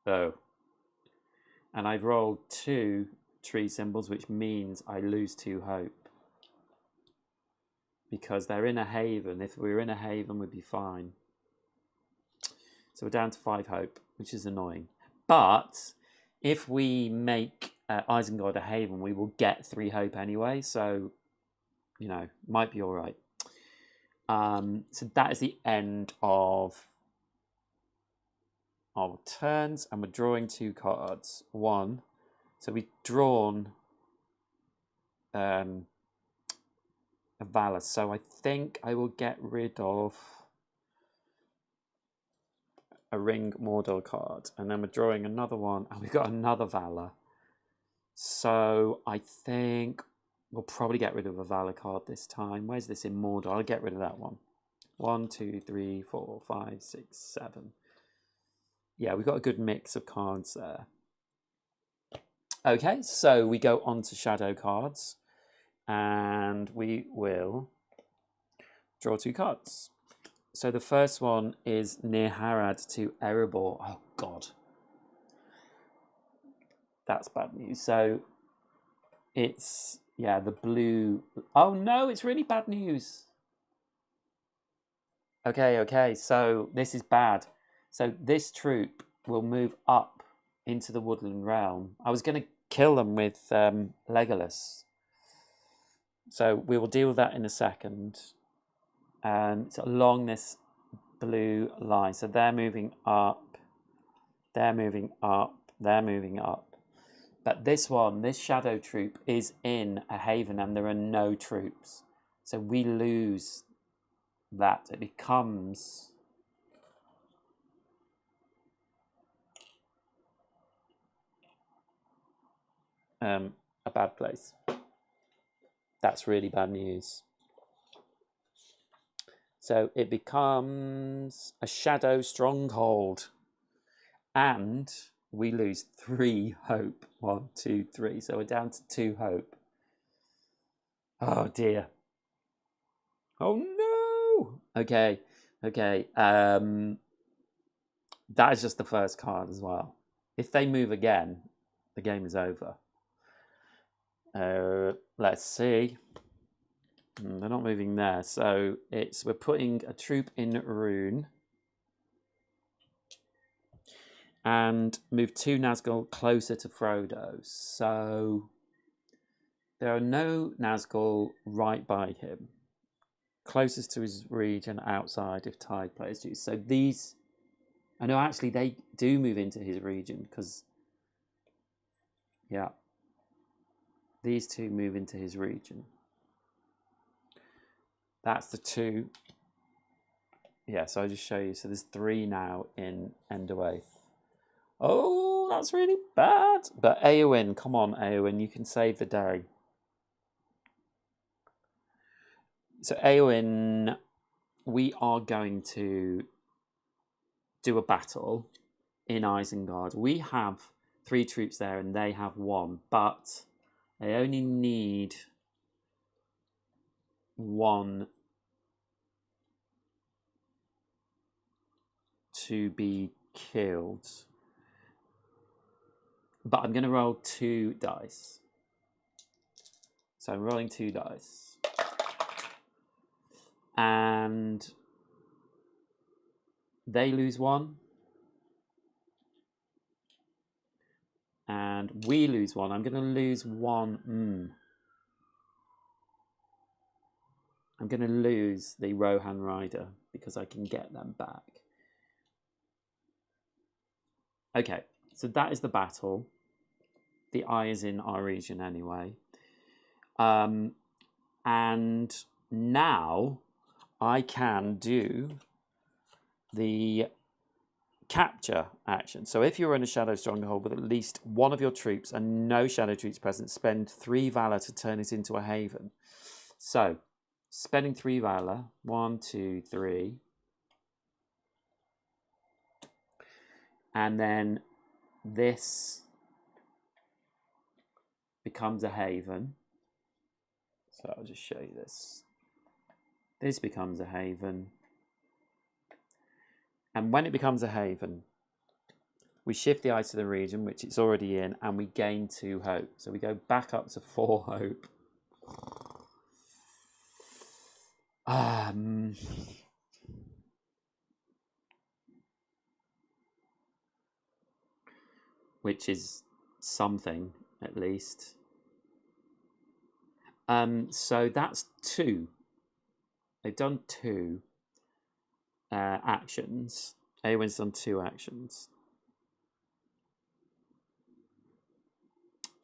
Speaker 1: Oh. And I've rolled 2 tree symbols, which means I lose 2 hope. Because they're in a haven. If we were in a haven, we'd be fine. So we're down to 5 hope, which is annoying. But if we make Isengard a haven, we will get 3 hope anyway. So, you know, might be all right. So that is the end of our turns, and we're drawing 2 cards. 1. So we've drawn a Valor. So I think I will get rid of a Ring Mordor card, and then we're drawing another one, and we've got another Valor. So I think We'll probably get rid of a Valor card this time. Where's this in Mordor? I'll get rid of that one. 1, 2, 3, 4, 5, 6, 7. Yeah, we've got a good mix of cards there. Okay, so we go on to shadow cards. And we will draw 2 cards. So the first one is Near Harad to Erebor. Oh, God. That's bad news. So it's, yeah, the blue. Oh, no, it's really bad news. Okay, so this is bad. So this troop will move up into the Woodland Realm. I was going to kill them with Legolas. So we will deal with that in a second. And it's along this blue line. So they're moving up, they're moving up, they're moving up. But this one, this shadow troop, is in a haven and there are no troops. So we lose that. It becomes a bad place. That's really bad news. So it becomes a shadow stronghold. And we lose 3 hope. 1, 2, 3. So we're down to 2 hope. Oh dear. Oh no. Okay. That is just the first card as well. If they move again, the game is over. Let's see. They're not moving there. So we're putting a troop in Rune. And move 2 Nazgul closer to Frodo. So there are no Nazgul right by him. Closest to his region outside if Tide players do. So these, I know actually they do move into his region because, yeah, these 2 move into his region. That's the 2. Yeah, so I'll just show you. So there's 3 now in Enderwaith. Oh, that's really bad. But Eowyn, come on, Eowyn, you can save the day. So Eowyn, we are going to do a battle in Isengard. We have 3 troops there and they have 1, but they only need 1 to be killed. But I'm going to roll 2 dice. So I'm rolling 2 dice. And they lose 1. And we lose 1. I'm going to lose 1. I'm going to lose the Rohan Rider because I can get them back. Okay, so that is the battle. The eye is in our region anyway. And now I can do the capture action. So if you're in a Shadow Stronghold with at least 1 of your troops and no Shadow troops present, spend 3 Valor to turn it into a haven. So, spending 3 Valor, 1, 2, 3. And then this becomes a haven. So I'll just show you this. This becomes a haven. And when it becomes a haven, we shift the eye to the region, which it's already in, and we gain 2 hope. So we go back up to 4 hope. Which is something, at least. So that's 2. They've done 2 actions. Eowyn's done 2 actions.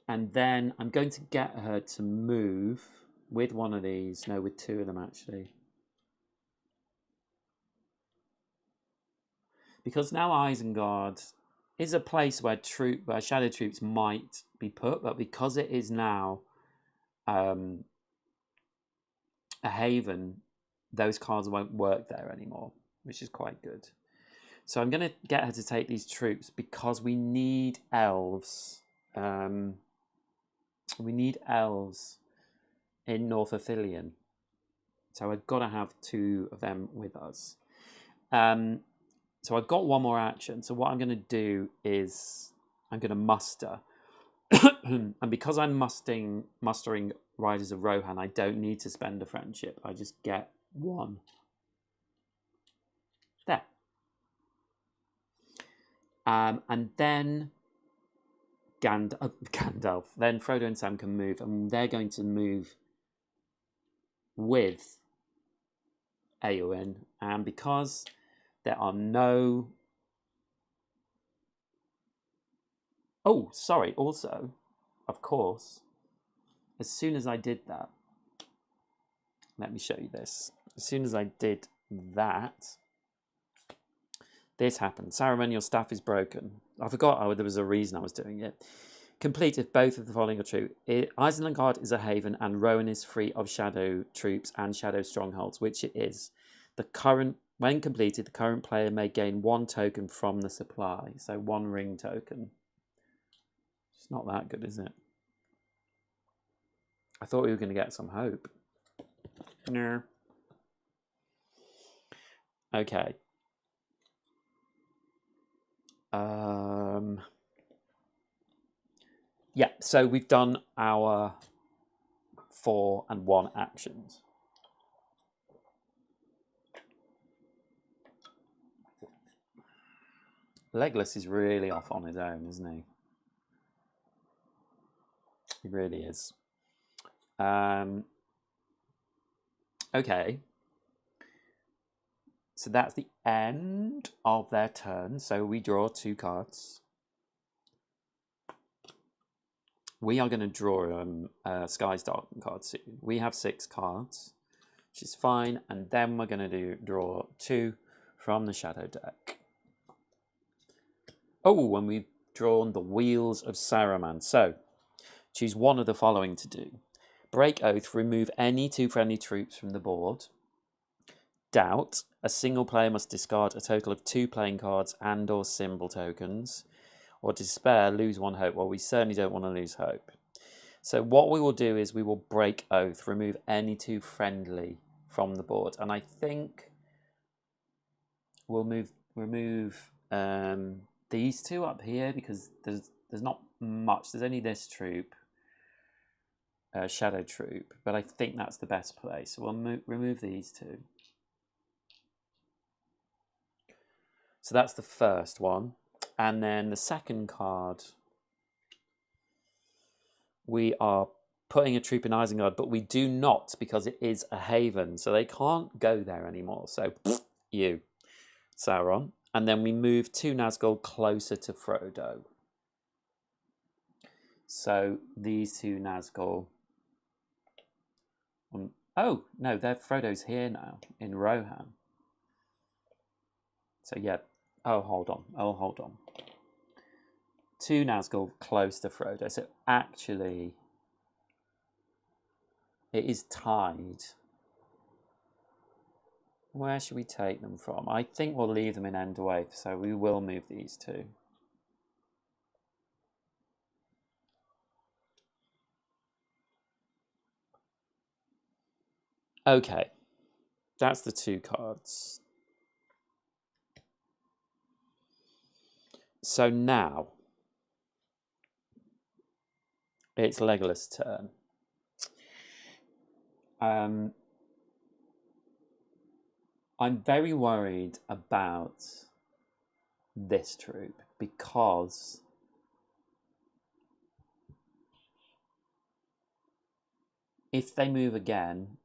Speaker 1: And then I'm going to get her to move with 1 of these. No, with 2 of them, actually. Because now Isengard is a place where shadow troops might be put, but because it is now a haven, those cards won't work there anymore, which is quite good. So I'm going to get her to take these troops because we need elves. We need elves in North Athelion. So I've got to have 2 of them with us. So I've got one more action. So what I'm going to do is I'm going to muster. And because I'm mustering Riders of Rohan, I don't need to spend a friendship. I just get 1. There. And then Gandalf. Then Frodo and Sam can move, and they're going to move with Eowyn. And because there are no... Oh, sorry, also, of course, as soon as I did that, let me show you this. As soon as I did that, this happened. Saruman, your staff is broken. I forgot there was a reason I was doing it. Complete if both of the following are true. Isengard is a haven and Rohan is free of shadow troops and shadow strongholds, which it is. When completed, the current player may gain 1 token from the supply. So 1 ring token. It's not that good, is it? I thought we were going to get some hope. No. Okay. Yeah, so we've done our 4 and 1 actions. Legolas is really off on his own, isn't he? He really is. Okay. So that's the end of their turn. So we draw 2 cards. We are going to draw Sky's Darkened card soon. We have 6 cards, which is fine. And then we're going to draw 2 from the Shadow deck. Oh, and we've drawn the Wheels of Saruman. So choose one of the following to do. Break Oath, remove any 2 friendly troops from the board. Doubt, a single player must discard a total of 2 playing cards and or symbol tokens. Or Despair, lose 1 hope. Well, we certainly don't want to lose hope. So what we will do is we will break Oath, remove any 2 friendly from the board. And I think we'll remove these 2 up here because there's not much. There's only this troop, Shadow Troop, but I think that's the best place. So we'll remove these 2. So that's the first one. And then the second card, we are putting a troop in Isengard, but we do not because it is a haven. So they can't go there anymore. So you, Sauron. And then we move 2 Nazgul closer to Frodo. So these 2 Nazgul... oh, no, Frodo's here now in Rohan. So yeah. Oh, hold on. 2 Nazgul close to Frodo. So actually, it is tied. Where should we take them from? I think we'll leave them in Endwaith, so we will move these 2. Okay, that's the 2 cards. So now, it's Legolas' turn. I'm very worried about this troop because if they move again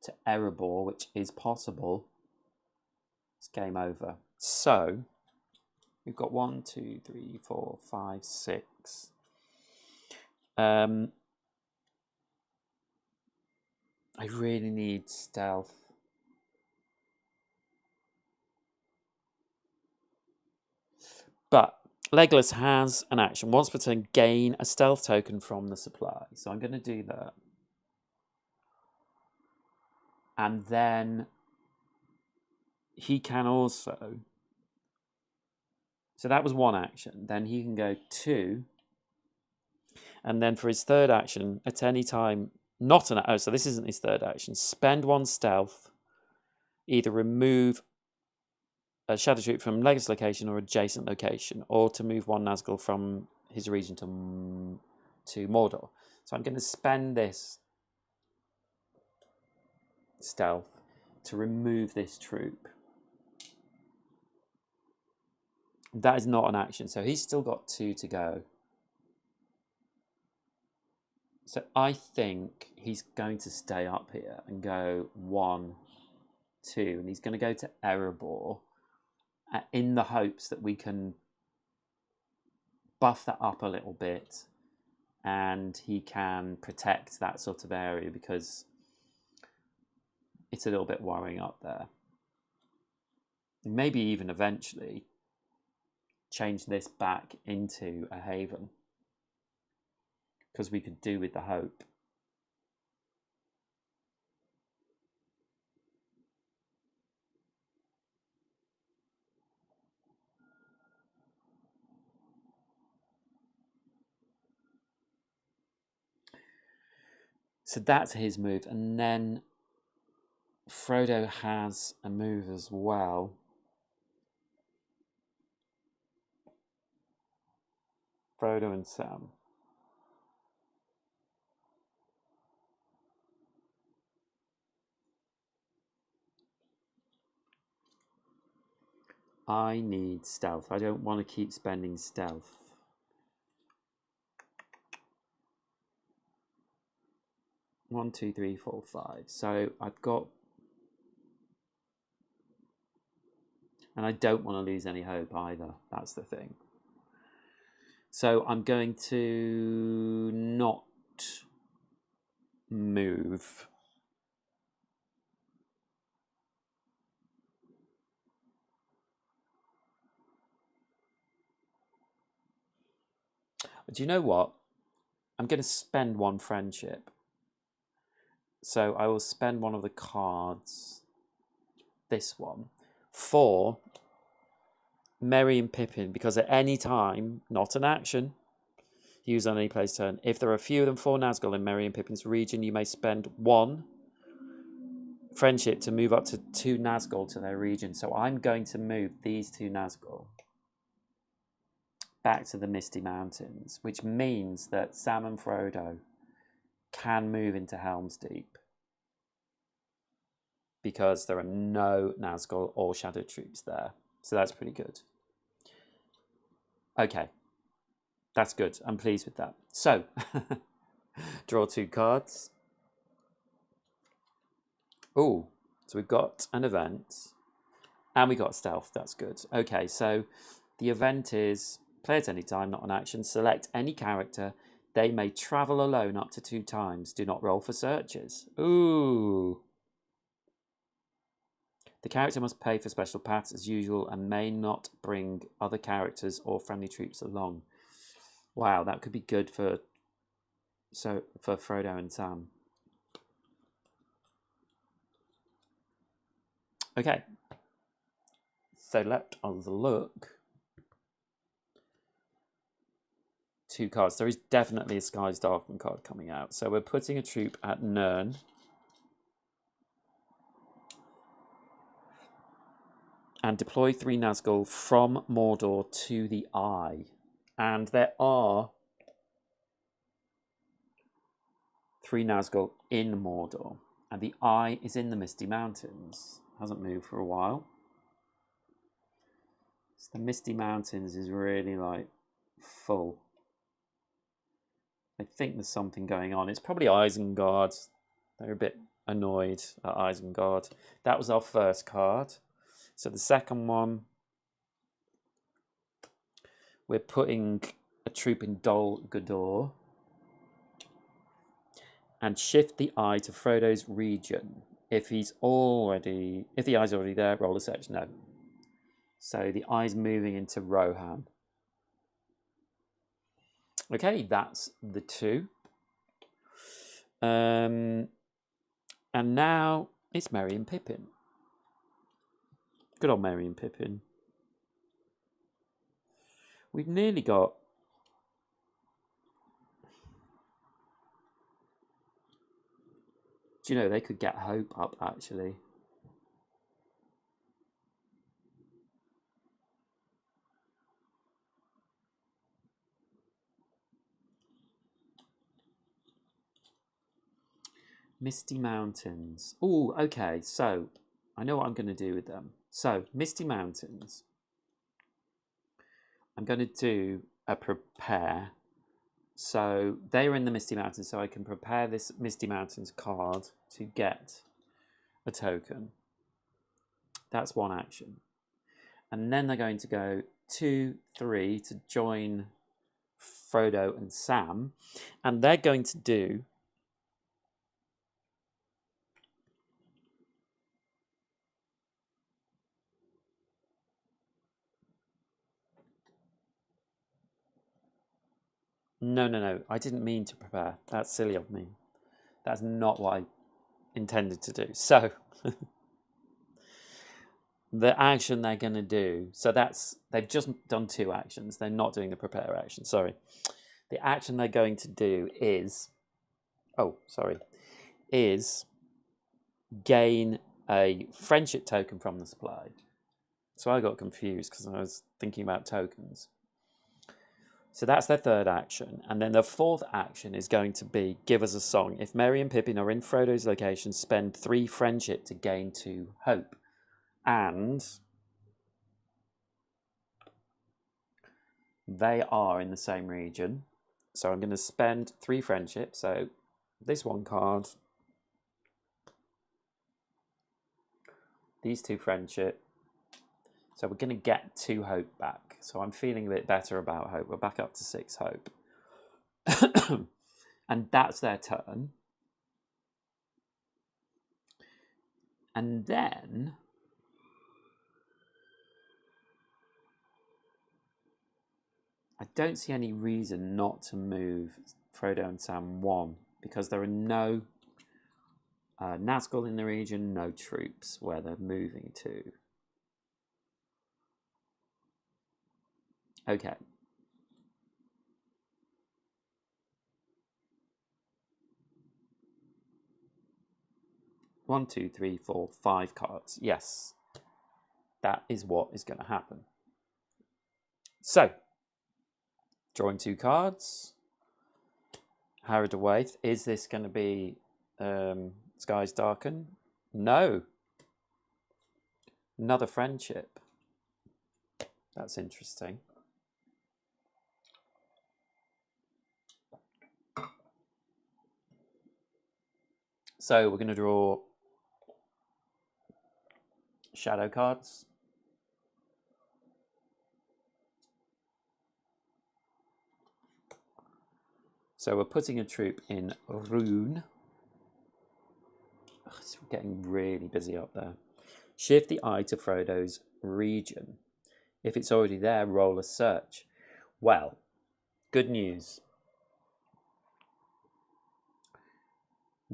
Speaker 1: to Erebor, which is possible, it's game over. So we've got 1, 2, 3, 4, 5, 6. I really need stealth. But Legolas has an action. Once per turn, gain a stealth token from the supply. So I'm going to do that. And then he can also... So that was one action. Then he can go 2. And then for his third action, at any time... Not an... Oh, so this isn't his third action. Spend 1 stealth. Either remove a shadow troop from Legolas location or adjacent location, or to move 1 Nazgul from his region to Mordor. So I'm going to spend this stealth to remove this troop. That is not an action, so he's still got 2 to go. So I think he's going to stay up here and go 1, 2, and he's going to go to Erebor in the hopes that we can buff that up a little bit and he can protect that sort of area because it's a little bit worrying up there. Maybe even eventually change this back into a haven because we could do with the hope. So that's his move, and then Frodo has a move as well. Frodo and Sam. I need stealth. I don't want to keep spending stealth. One, 2, 3, 4, 5. So I've got... And I don't want to lose any hope either. That's the thing. So I'm going to not move. But do you know what? I'm going to spend 1 friendship. So I will spend 1 of the cards, this one, for Merry and Pippin, because at any time, not an action, use on any player's turn, if there are fewer than 4 Nazgul in Merry and Pippin's region, you may spend 1 friendship to move up to 2 Nazgul to their region. So I'm going to move these 2 Nazgul back to the Misty Mountains, which means that Sam and Frodo can move into Helm's Deep because there are no Nazgul or Shadow Troops there. So that's pretty good. Okay, that's good. I'm pleased with that. So, draw 2 cards. Oh, so we've got an event and we got stealth. That's good. Okay, so the event is play at any time, not an action. Select any character. They may travel alone up to 2 times. Do not roll for searches. Ooh. The character must pay for special paths as usual and may not bring other characters or friendly troops along. Wow, that could be good for Frodo and Sam. Okay. So let us look. 2 cards. There is definitely a Skies Darkened card coming out. So we're putting a troop at Nirn. And deploy 3 Nazgul from Mordor to the Eye. And there are 3 Nazgul in Mordor. And the Eye is in the Misty Mountains. Hasn't moved for a while. So the Misty Mountains is really like full. I think there's something going on. It's probably Isengard. They're a bit annoyed at Isengard. That was our first card. So the second one, we're putting a troop in Dol Guldur and shift the Eye to Frodo's region. If the Eye's already there, roll a search. No. So the Eye's moving into Rohan. Okay, that's the two. And now it's Merry and Pippin. Good old Merry and Pippin. We've nearly got... Do you know, they could get Hope up, actually. Misty Mountains. Oh, okay, so I know what I'm going to do with them. So, Misty Mountains. I'm going to do a prepare. So, they are in the Misty Mountains, so I can prepare this Misty Mountains card to get a token. That's one action. And then they're going to go 2, 3 to join Frodo and Sam. And they're going to do... No. I didn't mean to prepare. That's silly of me. That's not what I intended to do. So, the action they're going to do... So that's... They've just done 2 actions. They're not doing the prepare action. Sorry. The action they're going to do is... Oh, sorry. Is gain a friendship token from the supply. So I got confused because I was thinking about tokens. So that's their third action. And then the fourth action is going to be give us a song. If Merry and Pippin are in Frodo's location, spend 3 friendship to gain 2 hope. And they are in the same region. So I'm going to spend 3 friendship. So this 1 card, these 2 friendship. So we're going to get 2 hope back. So I'm feeling a bit better about hope. We're back up to 6 hope. And that's their turn. And then... I don't see any reason not to move Frodo and Sam 1. Because there are no Nazgul in the region, no troops where they're moving to. Okay. One, two, three, four, 5 cards. Yes. That is what is going to happen. So, drawing 2 cards. Harrowed Away. Is this going to be Skies Darken? No. Another friendship. That's interesting. So we're going to draw shadow cards. So we're putting a troop in Rune. Ugh, it's getting really busy up there. Shift the eye to Frodo's region. If it's already there, roll a search. Well, good news.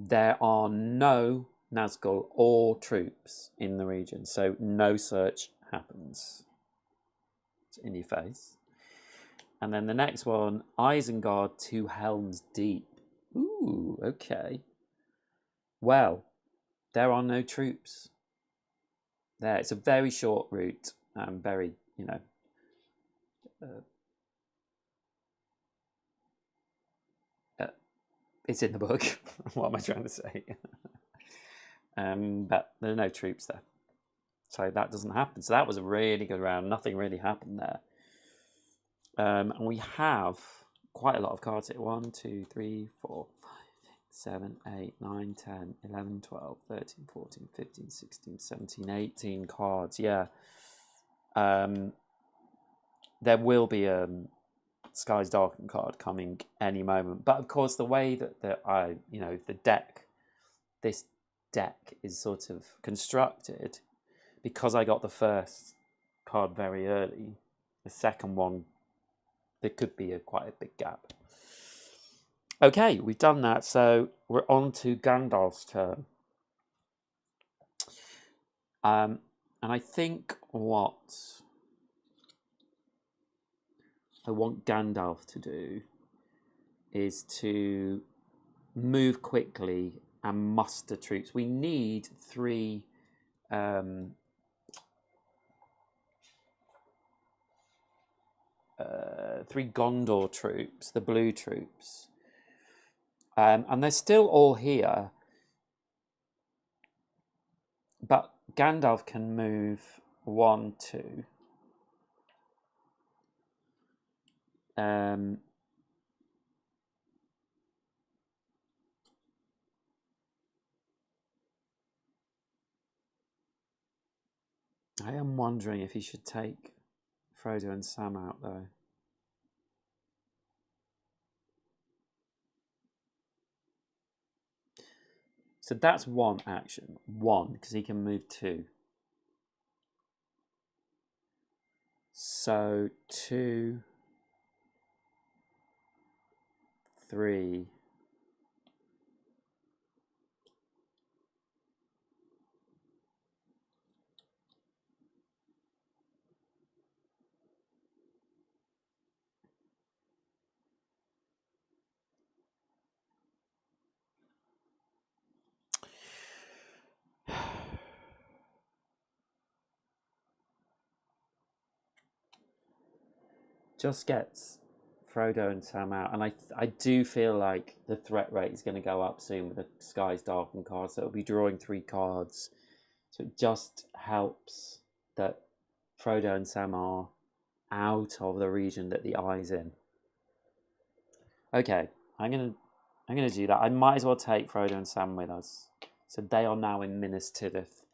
Speaker 1: There are no Nazgul or troops in the region, so no search happens. It's in your face. And then the next one, Isengard to Helm's Deep. Ooh, okay. Well, there are no troops there. It's a very short route and very, it's in the book. What am I trying to say? But there are no troops there. So that doesn't happen. So that was a really good round. Nothing really happened there. And we have quite a lot of cards here. 1, 2, 3, 4, 5, 6, 7, 8, 9, 10, 11, 12, 13, 14, 15, 16, 17, 18 cards. Yeah. There will be a Skies Darken card coming any moment. But of course, the way that this deck is sort of constructed, because I got the first card very early, the second one, there could be quite a big gap. Okay, we've done that, so we're on to Gandalf's turn. And I think what I want Gandalf to do is to move quickly and muster troops. We need three Gondor troops, the blue troops. And they're still all here, but Gandalf can move 1, 2. I am wondering if he should take Frodo and Sam out, though. So that's one action. One, because he can move 2. So 2, 3. Just gets Frodo and Sam out, and I do feel like the threat rate is going to go up soon with the Skies Darkened card, so it'll be drawing 3 cards. So it just helps that Frodo and Sam are out of the region that the eye's in. Okay, I'm gonna do that. I might as well take Frodo and Sam with us. So they are now in Minas Tirith.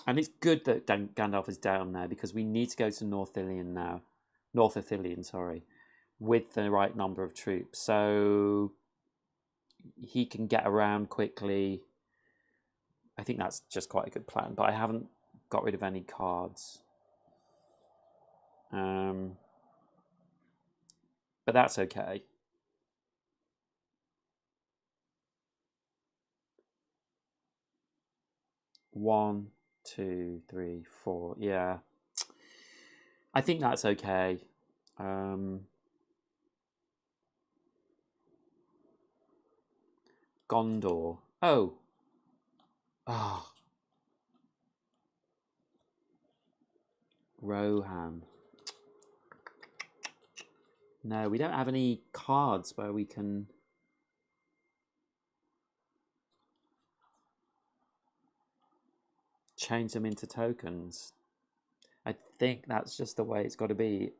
Speaker 1: And it's good that Gandalf is down there because we need to go to North Ithilien now. North Ithilien, sorry. With the right number of troops. So he can get around quickly. I think that's just quite a good plan. But I haven't got rid of any cards. But that's okay. One, 2, 3, 4. Yeah. I think that's okay. Gondor. Oh. Ah. Oh. Rohan. No, we don't have any cards where we can change them into tokens. I think that's just the way it's got to be.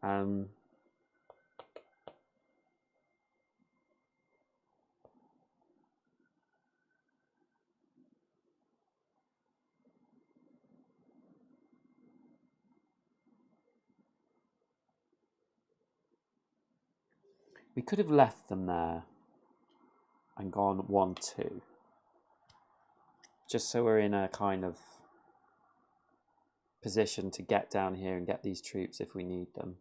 Speaker 1: We could have left them there and gone 1, 2. Just so we're in a kind of position to get down here and get these troops if we need them.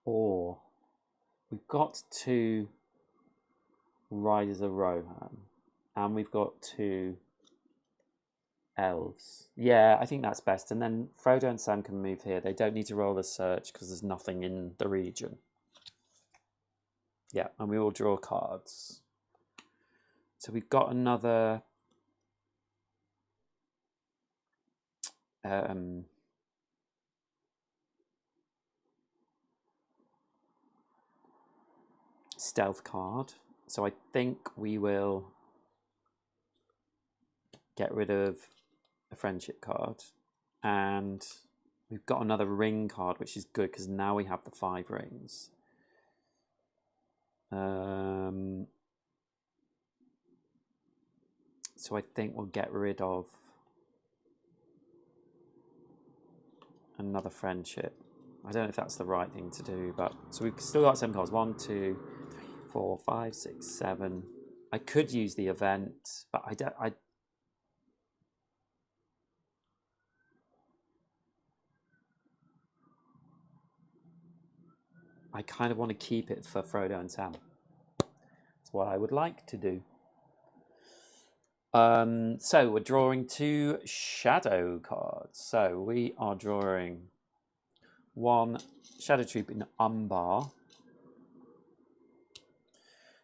Speaker 1: Or we've got 2 Riders of Rohan and we've got 2 elves. Yeah, I think that's best. And then Frodo and Sam can move here. They don't need to roll a search because there's nothing in the region. Yeah, and we will draw cards. So we've got another stealth card. So I think we will get rid of a friendship card. And we've got another ring card, which is good because now we have the 5 rings. So I think we'll get rid of another friendship. I don't know if that's the right thing to do, but so we've still got 7 cards. 1, 2, 3, 4, 5, 6, 7. I could use the event, but I don't. I kind of want to keep it for Frodo and Sam. That's what I would like to do. So we're drawing 2 shadow cards. So we are drawing 1 shadow troop in Umbar.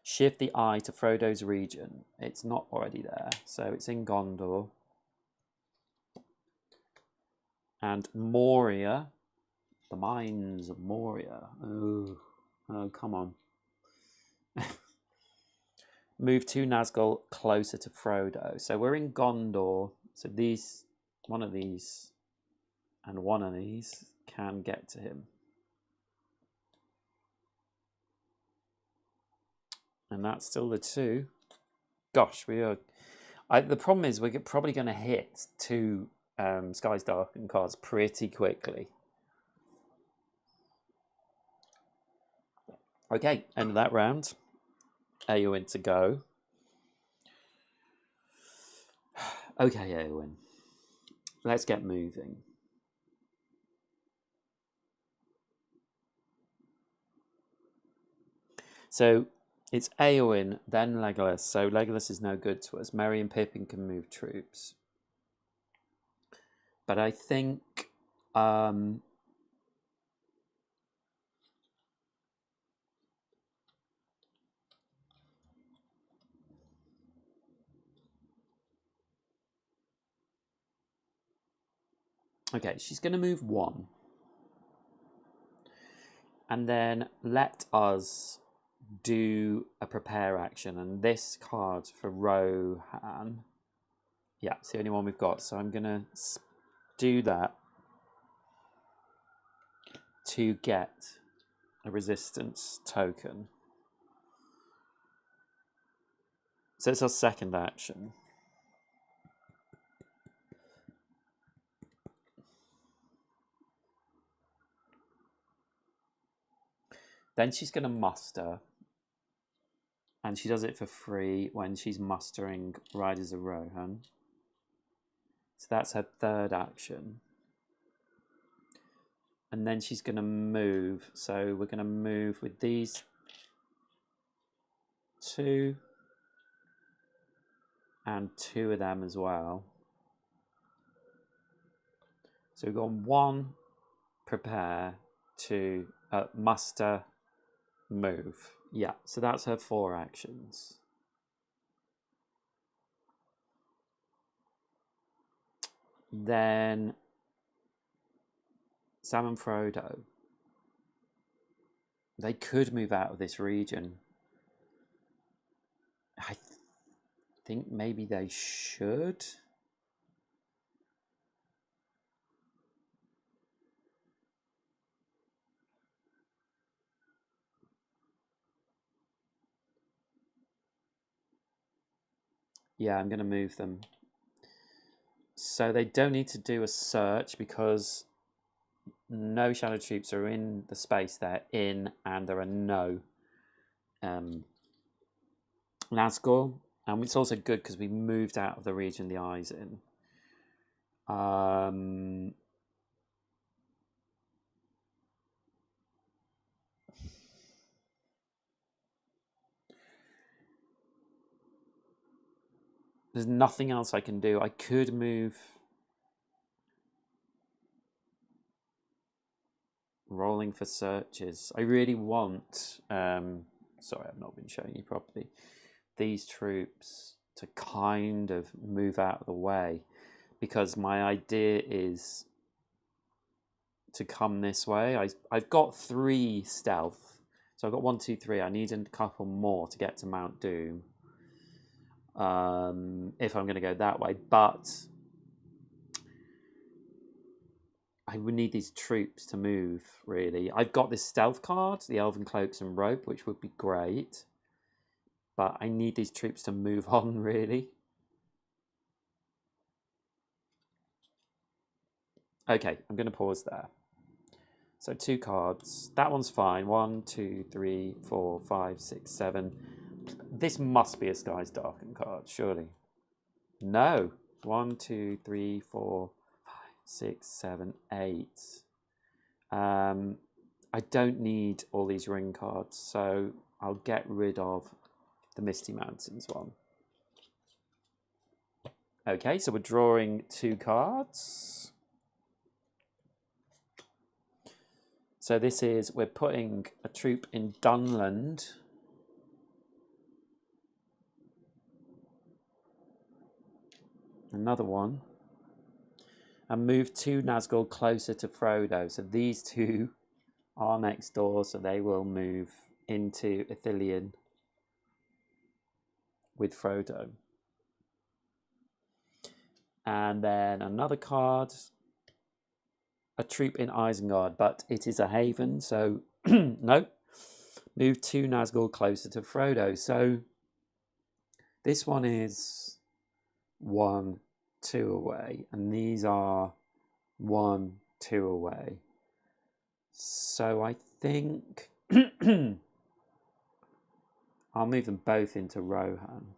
Speaker 1: Shift the eye to Frodo's region. It's not already there, so it's in Gondor. And Moria, the mines of Moria. Oh, come on. Move 2 Nazgul closer to Frodo. So we're in Gondor. So these, one of these, and one of these can get to him. And that's still the 2. Gosh, we are. The problem is we're probably going to hit 2 Skies Darkened cards pretty quickly. Okay, end of that round. Eowyn to go. Okay, Eowyn. Let's get moving. So it's Eowyn, then Legolas. So Legolas is no good to us. Merry and Pippin can move troops. But I think okay, she's going to move 1. And then let us do a prepare action. And this card for Rohan. Yeah, it's the only one we've got. So I'm going to do that to get a resistance token. So it's our second action. Then she's going to muster. And she does it for free when she's mustering Riders of Rohan. So that's her third action. And then she's going to move. So we're going to move with these 2. And 2 of them as well. So we've got 1, prepare, 2, muster, move. Yeah, so that's her 4 actions. Then Sam and Frodo. They could move out of this region. I think maybe they should. Yeah, I'm going to move them. So they don't need to do a search because no shadow troops are in the space they're in, and there are no Nazgul. And it's also good because we moved out of the region the eye's in. There's nothing else I can do. I could move rolling for searches. I really want sorry, I've not been showing you properly. These troops to kind of move out of the way, because my idea is to come this way. I've got 3 stealth, so I've got 1, 2, 3. I need a couple more to get to Mount Doom if I'm going to go that way, but I would need these troops to move, really. I've got this stealth card, the Elven Cloaks and Rope, which would be great, but I need these troops to move on, really. Okay, I'm going to pause there. So 2 cards. That one's fine. 1, 2, 3, 4, 5, 6, 7. This must be a Skies Darkened card, surely. No. 1, 2, 3, 4, 5, 6, 7, 8. I don't need all these ring cards, so I'll get rid of the Misty Mountains one. Okay, so we're drawing 2 cards. So this is, we're putting a troop in Dunland. Another one. And move 2 Nazgul closer to Frodo. So these 2 are next door, so they will move into Ithilien with Frodo. And then another card, a troop in Isengard, but it is a haven, so no. Move 2 Nazgul closer to Frodo. So this one is 1, 2 away, and these are 1, 2 away. So I think I'll move them both into Rohan.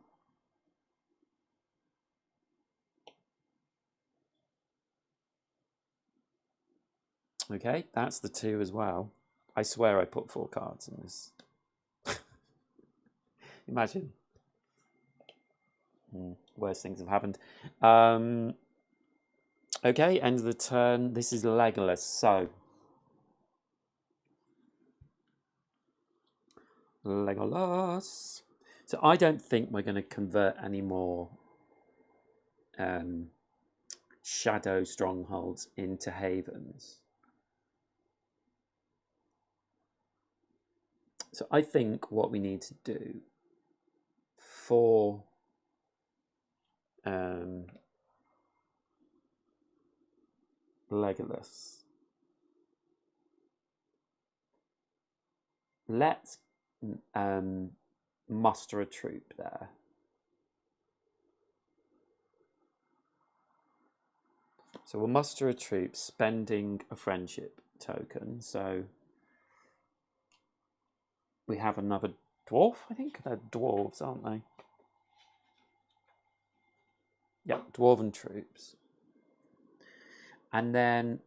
Speaker 1: Okay, that's the 2 as well. I swear I put 4 cards in this. Imagine. Worst things have happened. Okay, end of the turn. This is Legolas, so Legolas. So I don't think we're going to convert any more shadow strongholds into havens. So I think what we need to do for Legolas, let's muster a troop there. So we'll muster a troop spending a friendship token. So we have another dwarf, I think. They're dwarves, aren't they? Yeah, dwarven troops. And then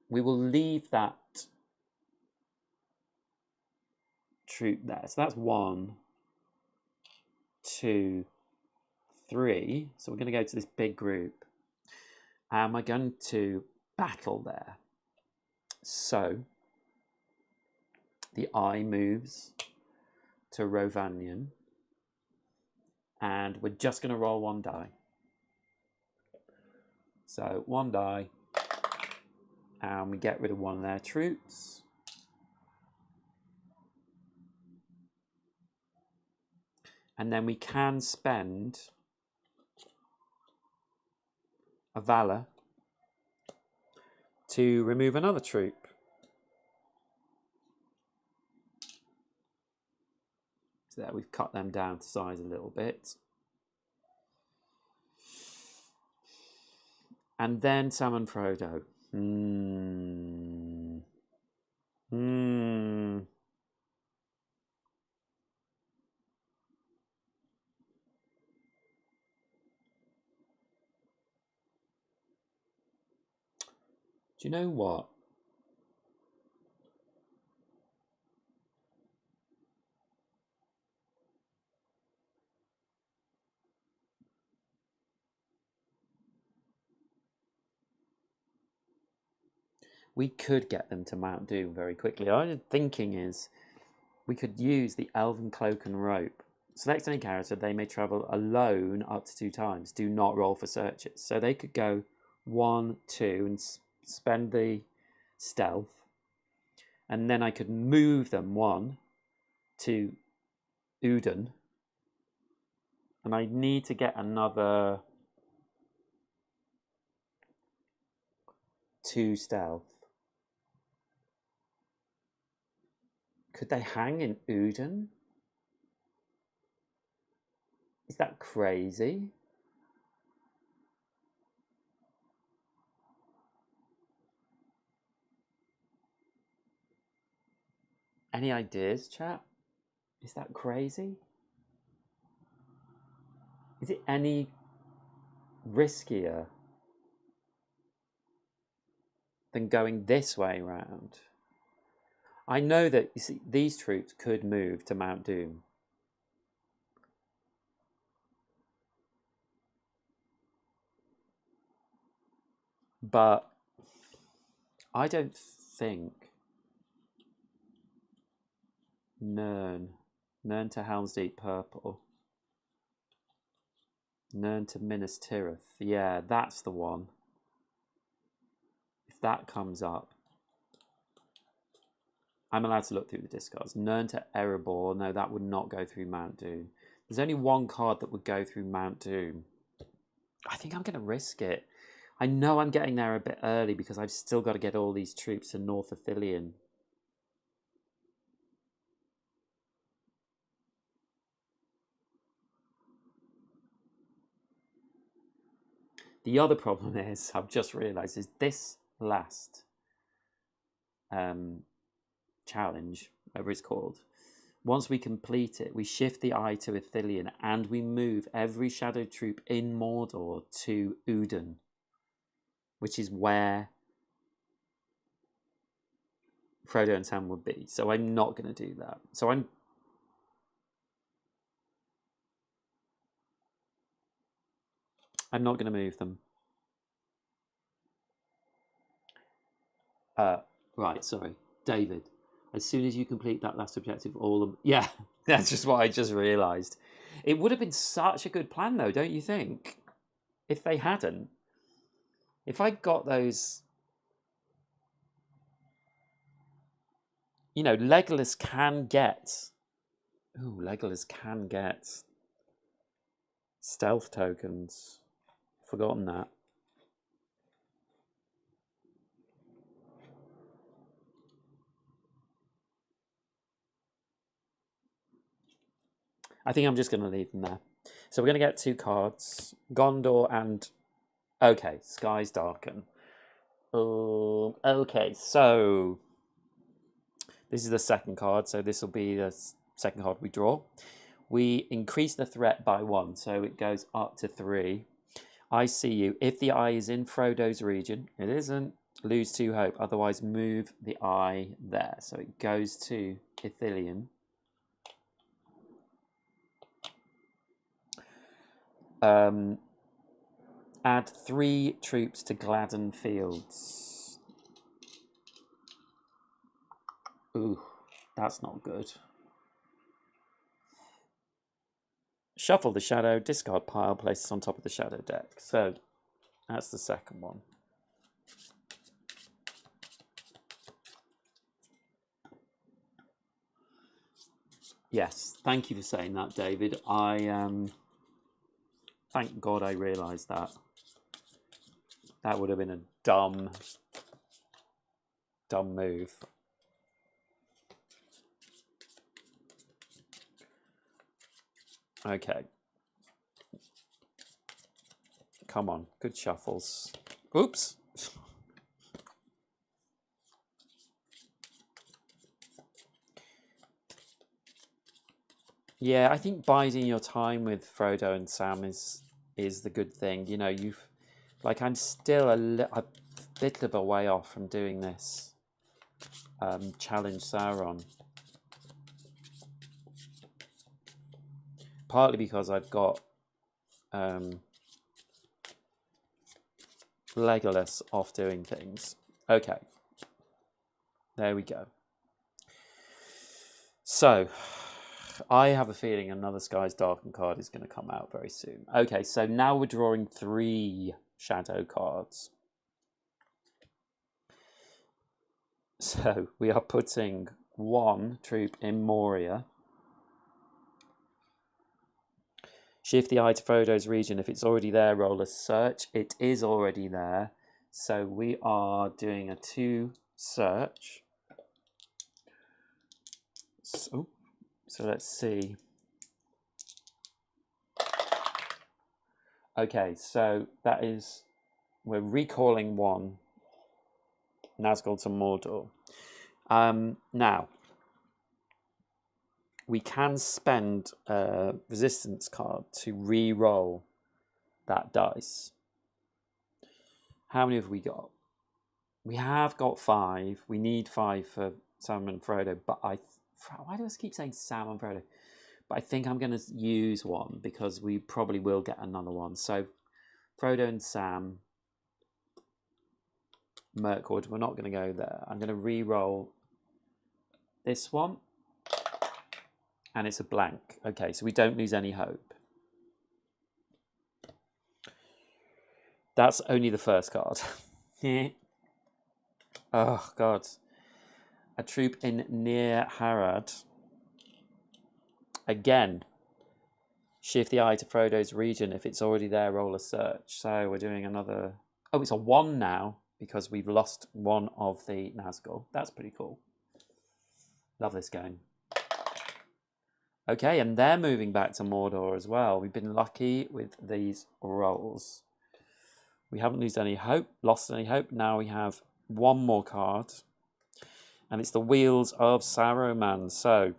Speaker 1: we will leave that troop there. So that's 1, 2, 3. So we're going to go to this big group. And we're going to battle there. So the eye moves to Rovanion. And we're just going to roll 1 die. So 1 die. And we get rid of 1 of their troops. And then we can spend a Valor to remove another troop. So there, we've cut them down to size a little bit. And then summon Frodo. Do you know what? We could get them to Mount Doom very quickly. Our thinking is we could use the Elven Cloak and Rope. Select any character, they may travel alone up to 2 times. Do not roll for searches. So they could go 1, 2 and spend the stealth. And then I could move them 1 to Uden. And I need to get another 2 stealth. Could they hang in Uden? Is that crazy? Any ideas, chat? Is that crazy? Is it any riskier than going this way round? I know that, you see, these troops could move to Mount Doom. But I don't think Nern to Helm's Deep purple. Nern to Minas Tirith. Yeah, that's the one. If that comes up, I'm allowed to look through the discards. Nern to Erebor. No, that would not go through Mount Doom. There's only one card that would go through Mount Doom. I think I'm going to risk it. I know I'm getting there a bit early because I've still got to get all these troops to North Athelion. The other problem is, I've just realised, is this last challenge, whatever it's called, once we complete it, we shift the eye to Athelion and we move every shadow troop in Mordor to Udon, which is where Frodo and Sam would be. So I'm not going to do that. So I'm not going to move them. Right, sorry. David, as soon as you complete that last objective, all of them... Yeah, that's just what I just realised. It would have been such a good plan, though, don't you think? If they hadn't. If I got those... You know, Legolas can get... Ooh, Legolas can get stealth tokens. Forgotten that. I think I'm just going to leave them there. So we're going to get 2 cards. Gondor and... Okay, Skies Darken. Okay, so... This is the second card, so this will be the second card we draw. We increase the threat by 1, so it goes up to 3. I see you. If the eye is in Frodo's region, it isn't, lose 2 hope. Otherwise, move the eye there. So it goes to Ithilien. Add 3 troops to Gladden Fields. Ooh, that's not good. Shuffle the shadow, discard pile, place it on top of the shadow deck. So that's the second one. Yes, thank you for saying that, David. Thank God I realised that. That would have been a dumb move. Okay. Come on, good shuffles. Oops. Yeah, I think biding your time with Frodo and Sam is the good thing. You know, you've... Like, I'm still a bit of a way off from doing this challenge Sauron. Partly because I've got Legolas off doing things. Okay. There we go. So, I have a feeling another Skies Darken card is going to come out very soon. Okay, so now we're drawing 3 shadow cards. So, we are putting 1 troop in Moria. Shift the eye to Frodo's region. If it's already there, roll a search. It is already there. So we are doing a 2 search. So let's see. Okay, so that is... We're recalling 1 Nazgul to Mordor. Now, we can spend a resistance card to re-roll that dice. How many have we got? We have got 5. We need 5 for Sam and Frodo, but why do I keep saying Sam and Frodo? But I think I'm going to use one because we probably will get another one. So Frodo and Sam, Mirkwood, we're not going to go there. I'm going to re-roll this one, and it's a blank. Okay, so we don't lose any hope. That's only the first card. Oh, God. A troop in near Harad. Again, shift the eye to Frodo's region. If it's already there, roll a search. So we're doing another... Oh, it's a 1 now because we've lost one of the Nazgul. That's pretty cool. Love this game. Okay, and they're moving back to Mordor as well. We've been lucky with these rolls. We haven't lost any hope. Now we have one more card. And it's the Wheels of Saruman. So,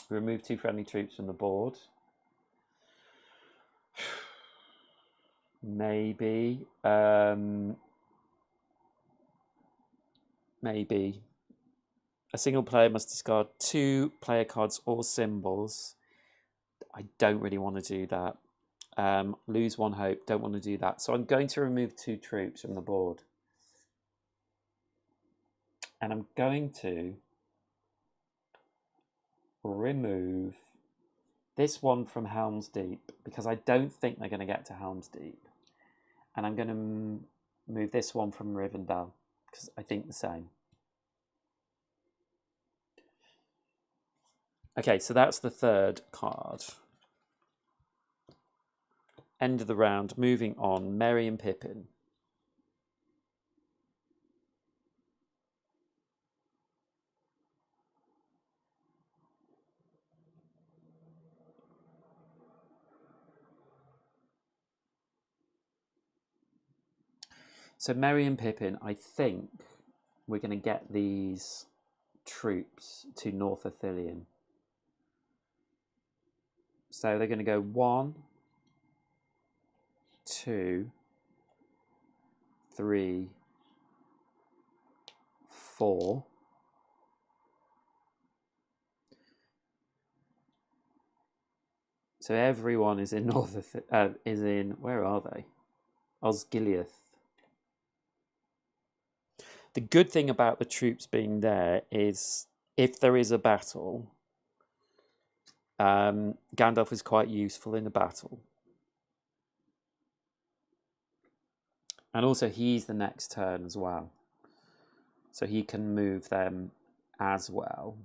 Speaker 1: we remove 2 friendly troops from the board. Maybe. Maybe. A single player must discard 2 player cards or symbols. I don't really want to do that. Lose 1 hope. Don't want to do that. So I'm going to remove 2 troops from the board. And I'm going to remove this one from Helm's Deep because I don't think they're going to get to Helm's Deep. And I'm going to move this one from Rivendell because I think the same. Okay, so that's the 3rd card. End of the round. Moving on. Merry and Pippin. So Merry and Pippin, I think we're going to get these troops to North Ithilien. So they're going to go 1, 2, 3, 4. So everyone is in where are they? Osgiliath. The good thing about the troops being there is if there is a battle, Gandalf is quite useful in a battle. And also he's the next turn as well. So he can move them as well.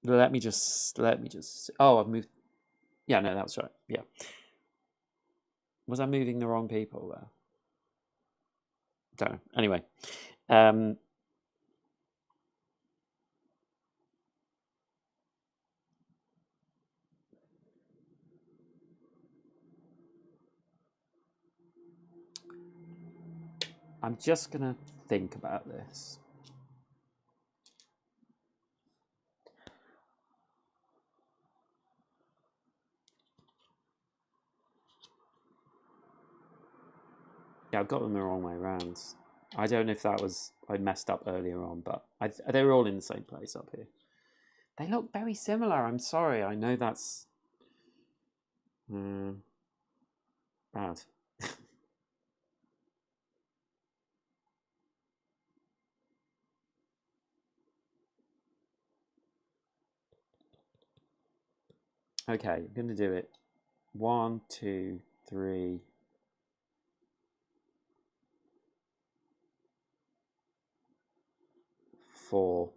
Speaker 1: Let me just. Oh, I've moved. Yeah, no, that's right. Yeah. Was I moving the wrong people there? Don't know. Anyway. I'm just going to think about this. Yeah, I've got them the wrong way around. I don't know if that was... I messed up earlier on, but they were all in the same place up here. They look very similar. I'm sorry. I know that's... bad. Okay, I'm going to do it. 1, 2, 3... 4.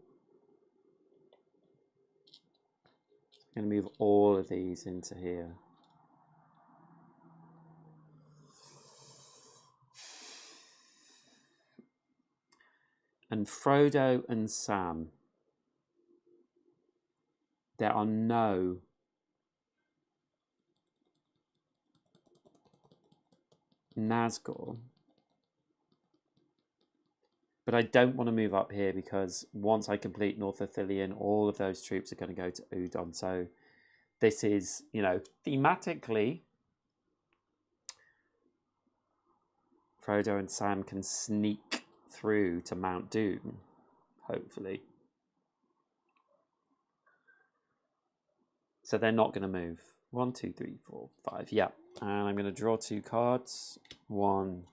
Speaker 1: I'm going to move all of these into here. And Frodo and Sam. There are no Nazgul. But I don't want to move up here because once I complete North Ithilien, all of those troops are going to go to Udon. So this is, thematically, Frodo and Sam can sneak through to Mount Doom, hopefully. So they're not going to move. 1, 2, 3, 4, 5. Yeah. And I'm going to draw 2 cards. 1,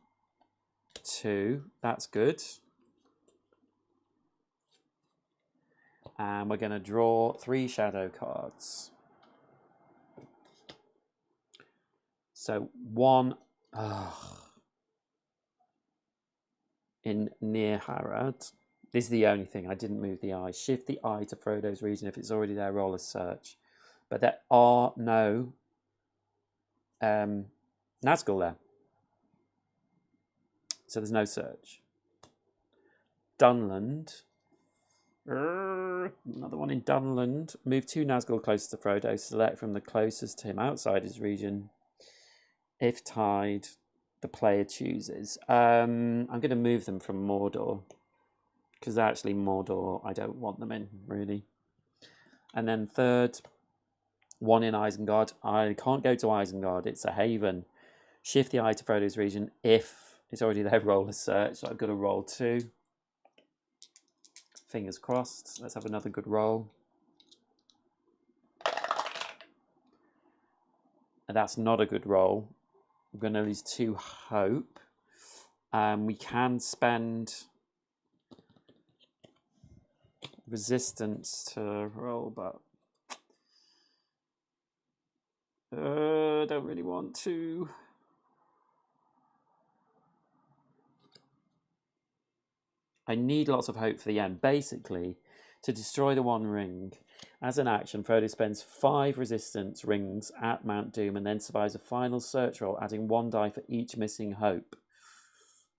Speaker 1: 2. That's good. And we're going to draw 3 shadow cards. So 1 in near Harad. This is the only thing. I didn't move the eye. Shift the eye to Frodo's region. If it's already there, roll a search. But there are no Nazgul there. So there's no search. Dunland. Another one in Dunland. Move 2 Nazgul closer to Frodo. Select from the closest to him outside his region. If tied, the player chooses. I'm going to move them from Mordor. Because actually Mordor, I don't want them in, really. And then third, 1 in Isengard. I can't go to Isengard. It's a haven. Shift the eye to Frodo's region. If it's already there, roll a search. So I've got to roll 2. Fingers crossed. Let's have another good roll. And that's not a good roll. I'm going to lose 2 hope. We can spend resistance to roll, but I don't really want to. I need lots of hope for the end. Basically, to destroy the One Ring, as an action, Frodo spends 5 resistance rings at Mount Doom and then survives a final search roll, adding 1 die for each missing hope.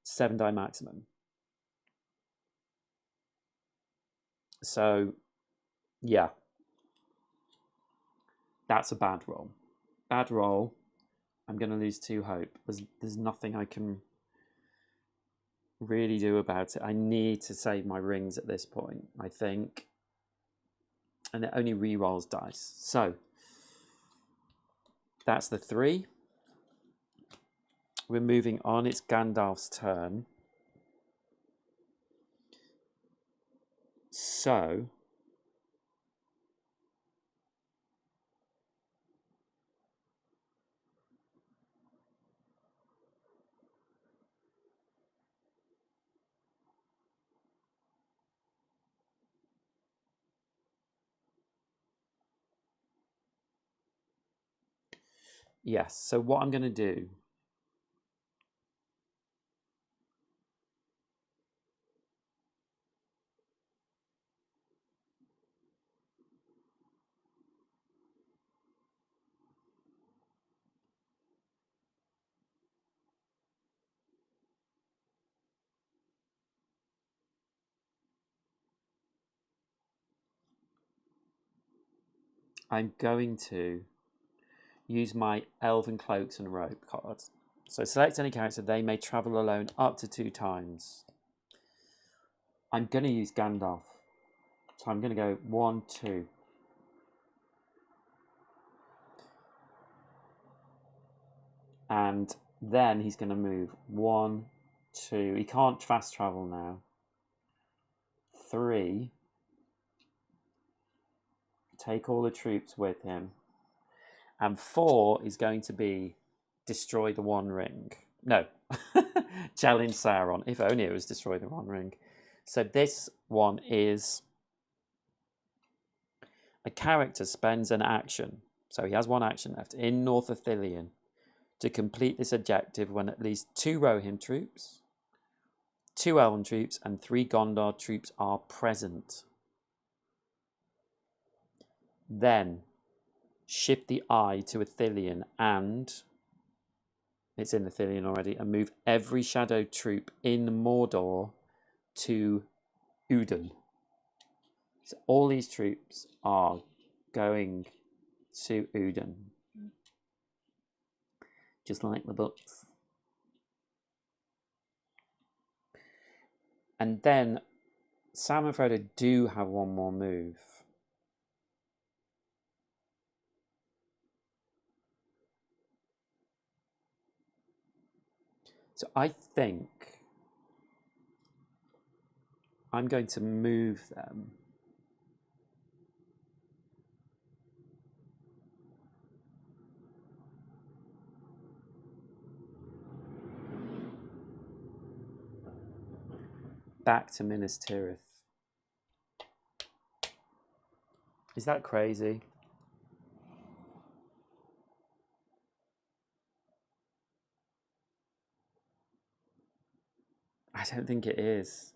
Speaker 1: 7 die maximum. So, yeah. That's a bad roll. Bad roll. I'm going to lose 2 hope. There's nothing I can really do about it. I need to save my rings at this point, I think. And it only re-rolls dice. So, that's the 3. We're moving on. It's Gandalf's turn. So, yes. So what I'm going to do, I'm going to use my Elven Cloaks and Robe card. So select any character. They may travel alone up to 2 times. I'm going to use Gandalf. So I'm going to go 1, 2. And then he's going to move 1, 2. He can't fast travel now. 3. Take all the troops with him. And 4 is going to be destroy the One Ring. No, challenge Sauron. If only it was destroy the One Ring. So this one is a character spends an action. So he has 1 action left in North Ithilien to complete this objective when at least 2 Rohirrim troops, 2 Elven troops, and 3 Gondor troops are present. Then shift the eye to Ithilien and it's in Ithilien already, and move every shadow troop in Mordor to Udon. So all these troops are going to Udon. Just like the books. And then Sam and Frodo do have 1 more move. So I think I'm going to move them back to Minas Tirith. Is that crazy? I don't think it is.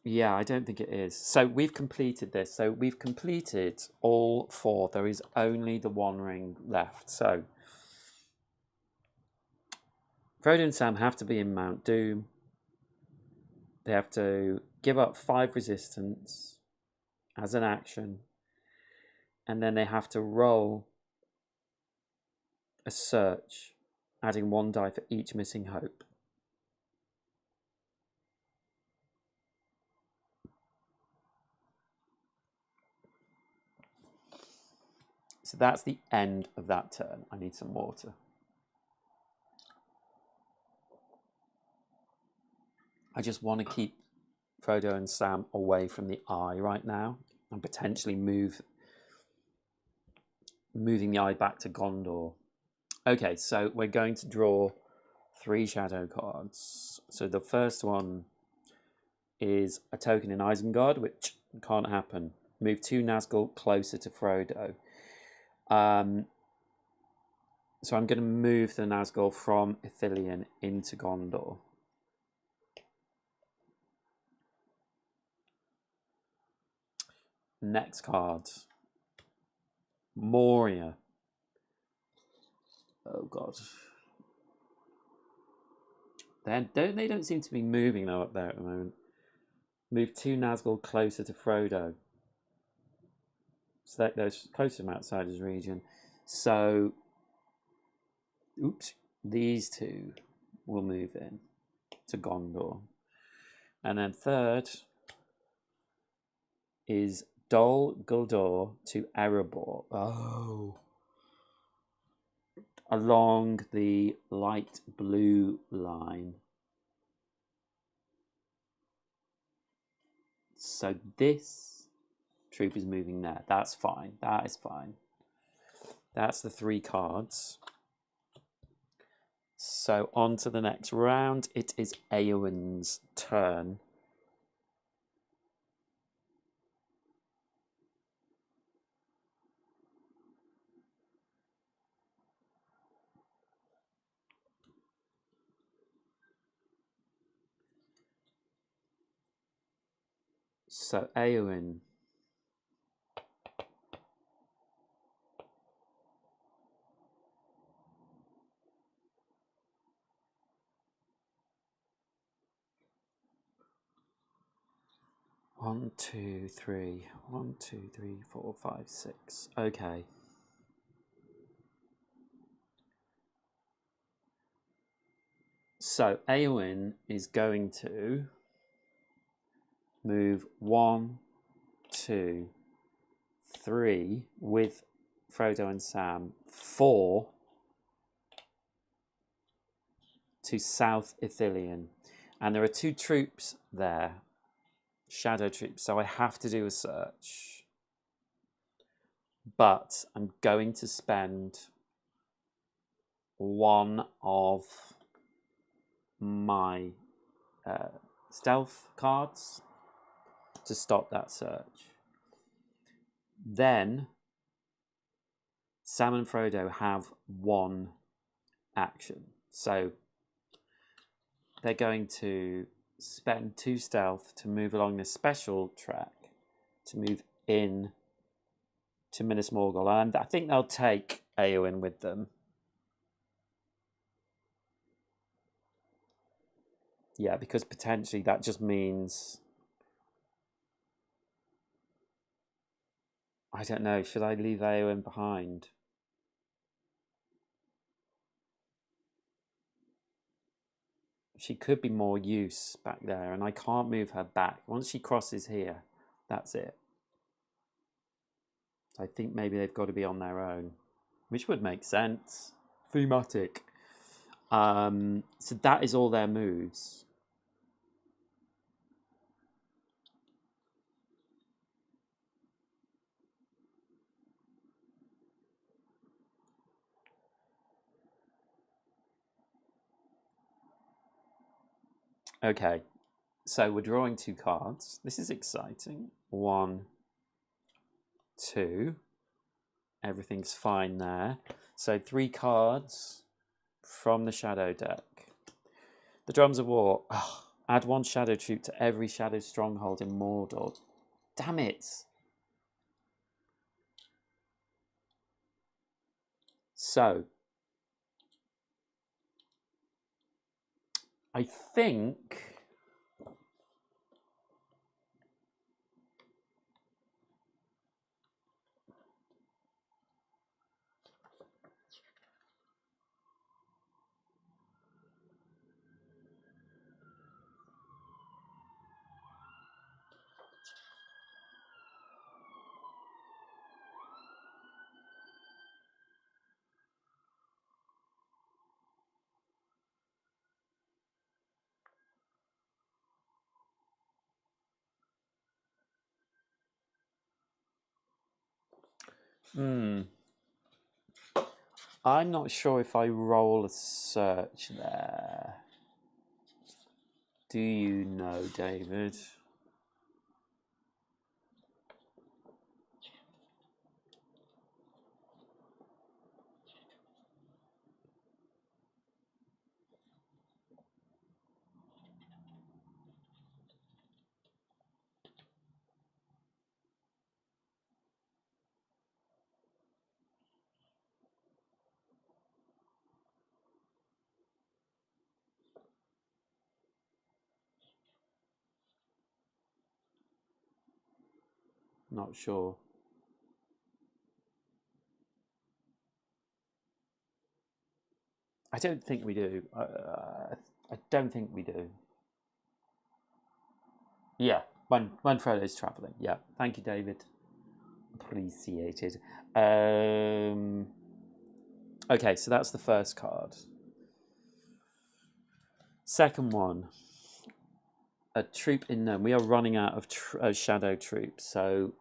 Speaker 1: Yeah, I don't think it is. So we've completed this. So we've completed all 4. There is only the 1 ring left. So Frodo and Sam have to be in Mount Doom. They have to give up 5 resistance as an action. And then they have to roll a search, adding 1 die for each missing hope. So that's the end of that turn. I need some water. I just want to keep Frodo and Sam away from the eye right now and potentially moving the eye back to Gondor. Okay, so we're going to draw 3 shadow cards. So the first one is a token in Isengard, which can't happen. Move 2 Nazgul closer to Frodo. So I'm going to move the Nazgul from Ithilien into Gondor. Next card. Moria. Oh god. They don't seem to be moving though up there at the moment. Move 2 Nazgul closer to Frodo. Select those closer from outside his region. So, oops, these 2 will move in to Gondor. And then third is Dol Guldur to Erebor. Oh. Along the light blue line. So this troop is moving there. That's fine. That is fine. That's the 3 cards. So on to the next round. It is Eowyn's turn. So Eowyn. One, two, three. 1, 2, 3, 4, 5, 6. Okay. So Eowyn is going to move 1, 2, 3 with Frodo and Sam, 4 to South Ithilien. And there are 2 troops there, shadow troops, so I have to do a search. But I'm going to spend 1 of my stealth cards to stop that search. Then Sam and Frodo have 1 action. So they're going to spend 2 stealth to move along this special track to move in to Minas Morgul. And I think they'll take Eowyn with them. Yeah, because potentially that just means I don't know. Should I leave Eowyn behind? She could be more use back there, and I can't move her back. Once she crosses here, that's it. I think maybe they've got to be on their own, which would make sense. Thematic. So that is all their moves. Okay, so we're drawing 2 cards. This is exciting. 1, 2. Everything's fine there. So 3 cards from the shadow deck. The Drums of War. Oh, add 1 shadow troop to every shadow stronghold in Mordor. Damn it. So I think I'm not sure if I roll a search there. Do you know, David? Not sure. I don't think we do. I don't think we do. Yeah, when Frodo's traveling. Yeah, thank you, David. Appreciated. Okay, so that's the first card. Second one, a troop in them. We are running out of shadow troops, so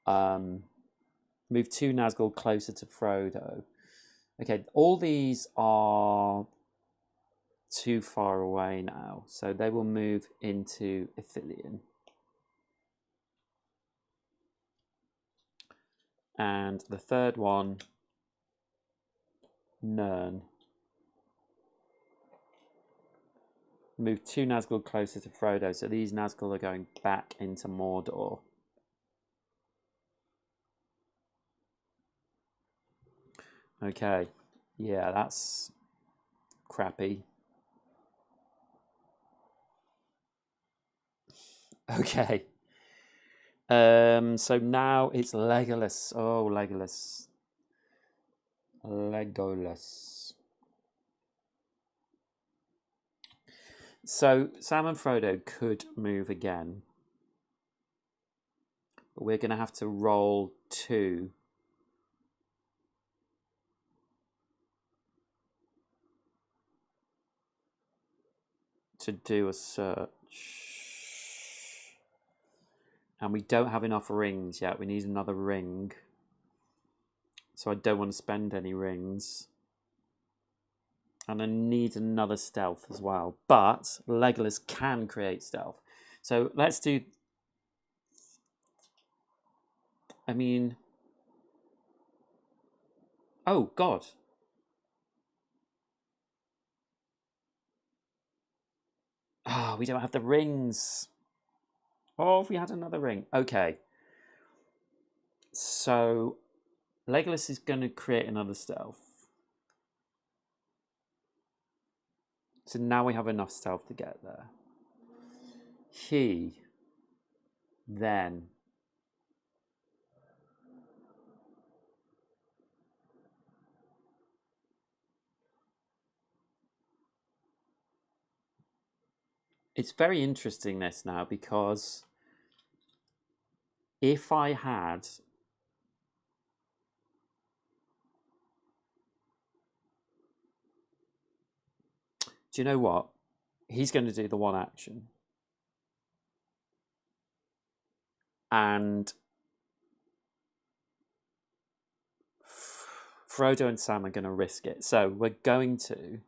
Speaker 1: move 2 Nazgul closer to Frodo. Okay, all these are too far away now, so they will move into Ithilien. And the third one, Nirn. Move 2 Nazgul closer to Frodo, so these Nazgul are going back into Mordor. Okay, yeah, that's crappy. Okay. So now it's Legolas. Oh, Legolas. Legolas. So Sam and Frodo could move again. But we're going to have to roll 2. To do a search. And we don't have enough rings yet. We need another ring. So I don't want to spend any rings. And I need another stealth as well. But Legolas can create stealth. So let's do... I mean... Oh, God. Ah, we don't have the rings. Oh, if we had another ring. Okay. So Legolas is going to create another stealth. So now we have enough stealth to get there. He then It's very interesting this now, because if I had... Do you know what? He's going to do the one action. And Frodo and Sam are going to risk it. So we're going to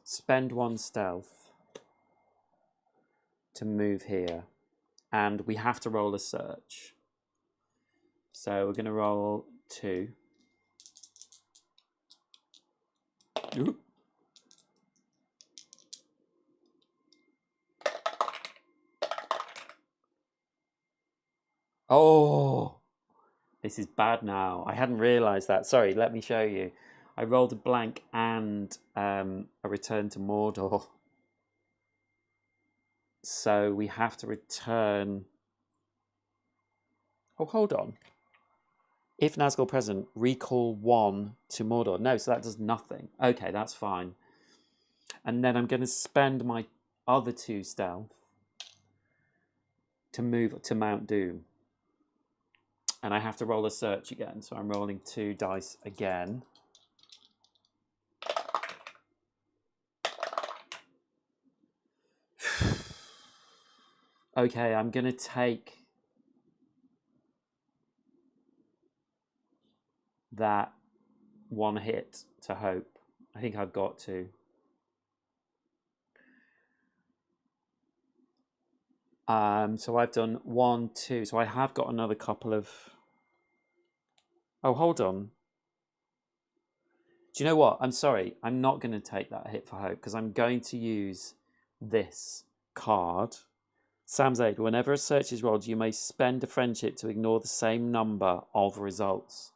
Speaker 1: spend one stealth to move here. And we have to roll a search. So we're going to roll 2. Ooh. Oh, this is bad now. I hadn't realised that. Sorry, let me show you. I rolled a blank and a return to Mordor. So we have to return... Oh, hold on. If Nazgul present, recall 1 to Mordor. No, so that does nothing. Okay, that's fine. And then I'm going to spend my other 2 stealth to move to Mount Doom. And I have to roll a search again. So I'm rolling 2 dice again. Okay, I'm going to take that 1 hit to hope. I think I've got to. So I've done 1, 2. So I have got another couple of... Oh, hold on. Do you know what? I'm sorry. I'm not going to take that hit for hope, because I'm going to use this card. Sam's Aid. Whenever a search is rolled, you may spend a friendship to ignore the same number of results.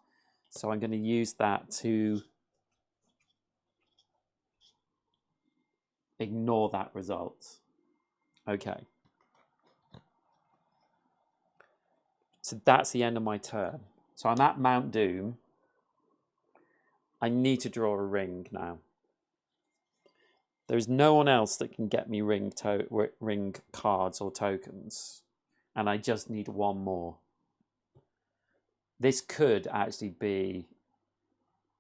Speaker 1: So I'm going to use that to ignore that result. Okay. So that's the end of my turn. So I'm at Mount Doom. I need to draw a ring now. There's no one else that can get me ring cards or tokens. And I just need 1 more. This could actually be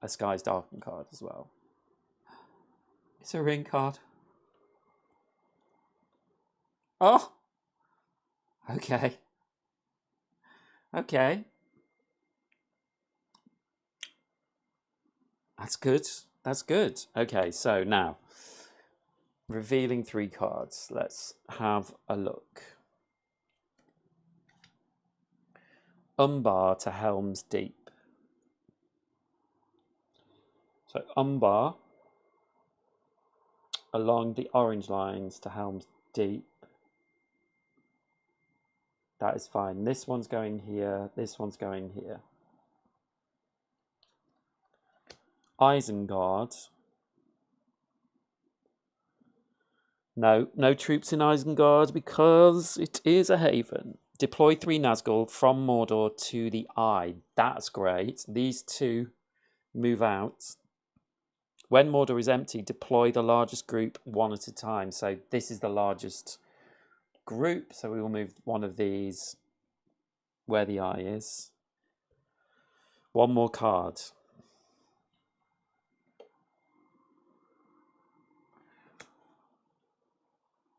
Speaker 1: a Skies Darken card as well. It's a ring card. Oh! Okay. Okay. That's good. That's good. Okay, so now, revealing 3 cards. Let's have a look. Umbar to Helm's Deep. So Umbar along the orange lines to Helm's Deep. That is fine. This one's going here. This one's going here. Isengard. No troops in Isengard, because it is a haven. Deploy 3 Nazgul from Mordor to the Eye. That's great. These 2 move out. When Mordor is empty, deploy the largest group 1 at a time. So this is the largest group. So we will move one of these where the Eye is. 1 more card.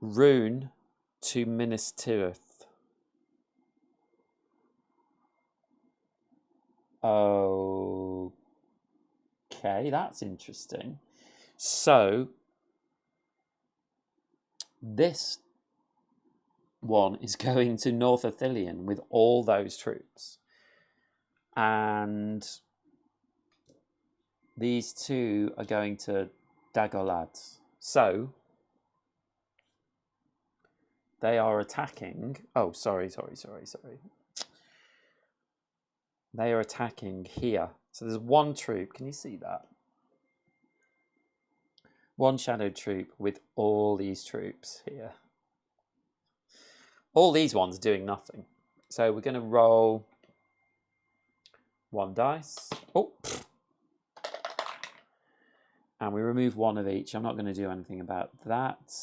Speaker 1: Rune to Minas Tirith. Okay, that's interesting. So this one is going to North Ithilien with all those troops. And these 2 are going to Dagorlad. So they are attacking. Oh, sorry. They are attacking here. So there's 1 troop. Can you see that? 1 shadow troop with all these troops here. All these ones doing nothing. So we're going to roll 1 dice. Oh. And we remove 1 of each. I'm not going to do anything about that.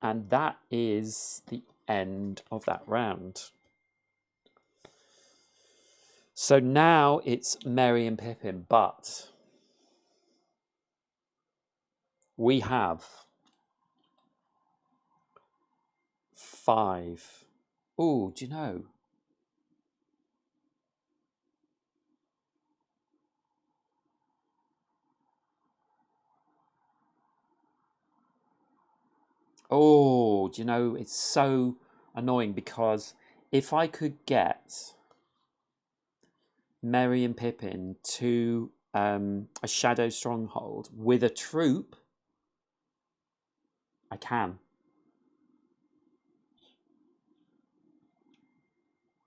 Speaker 1: And that is the end of that round. So now it's Merry and Pippin, but we have 5. Oh, do you know? Oh, do you know? It's so annoying because if I could get Merry and Pippin to a shadow stronghold with a troop, I can.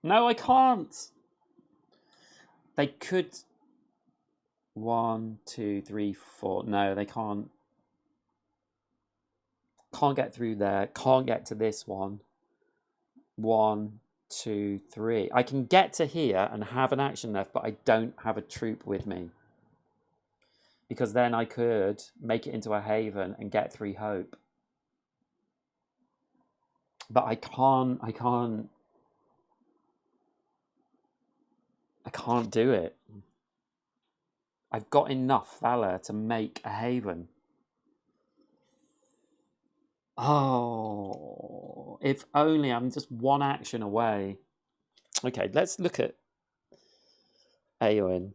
Speaker 1: No, I can't. They could. 1, 2, 3, 4. No, they can't. Can't get through there. Can't get to this one. 1, 2, 3. I can get to here and have an action left, but I don't have a troop with me. Because then I could make it into a haven and get 3 hope. But I can't do it. I've got enough valor to make a haven. Oh, if only I'm just one action away. Okay, let's look at Eowyn.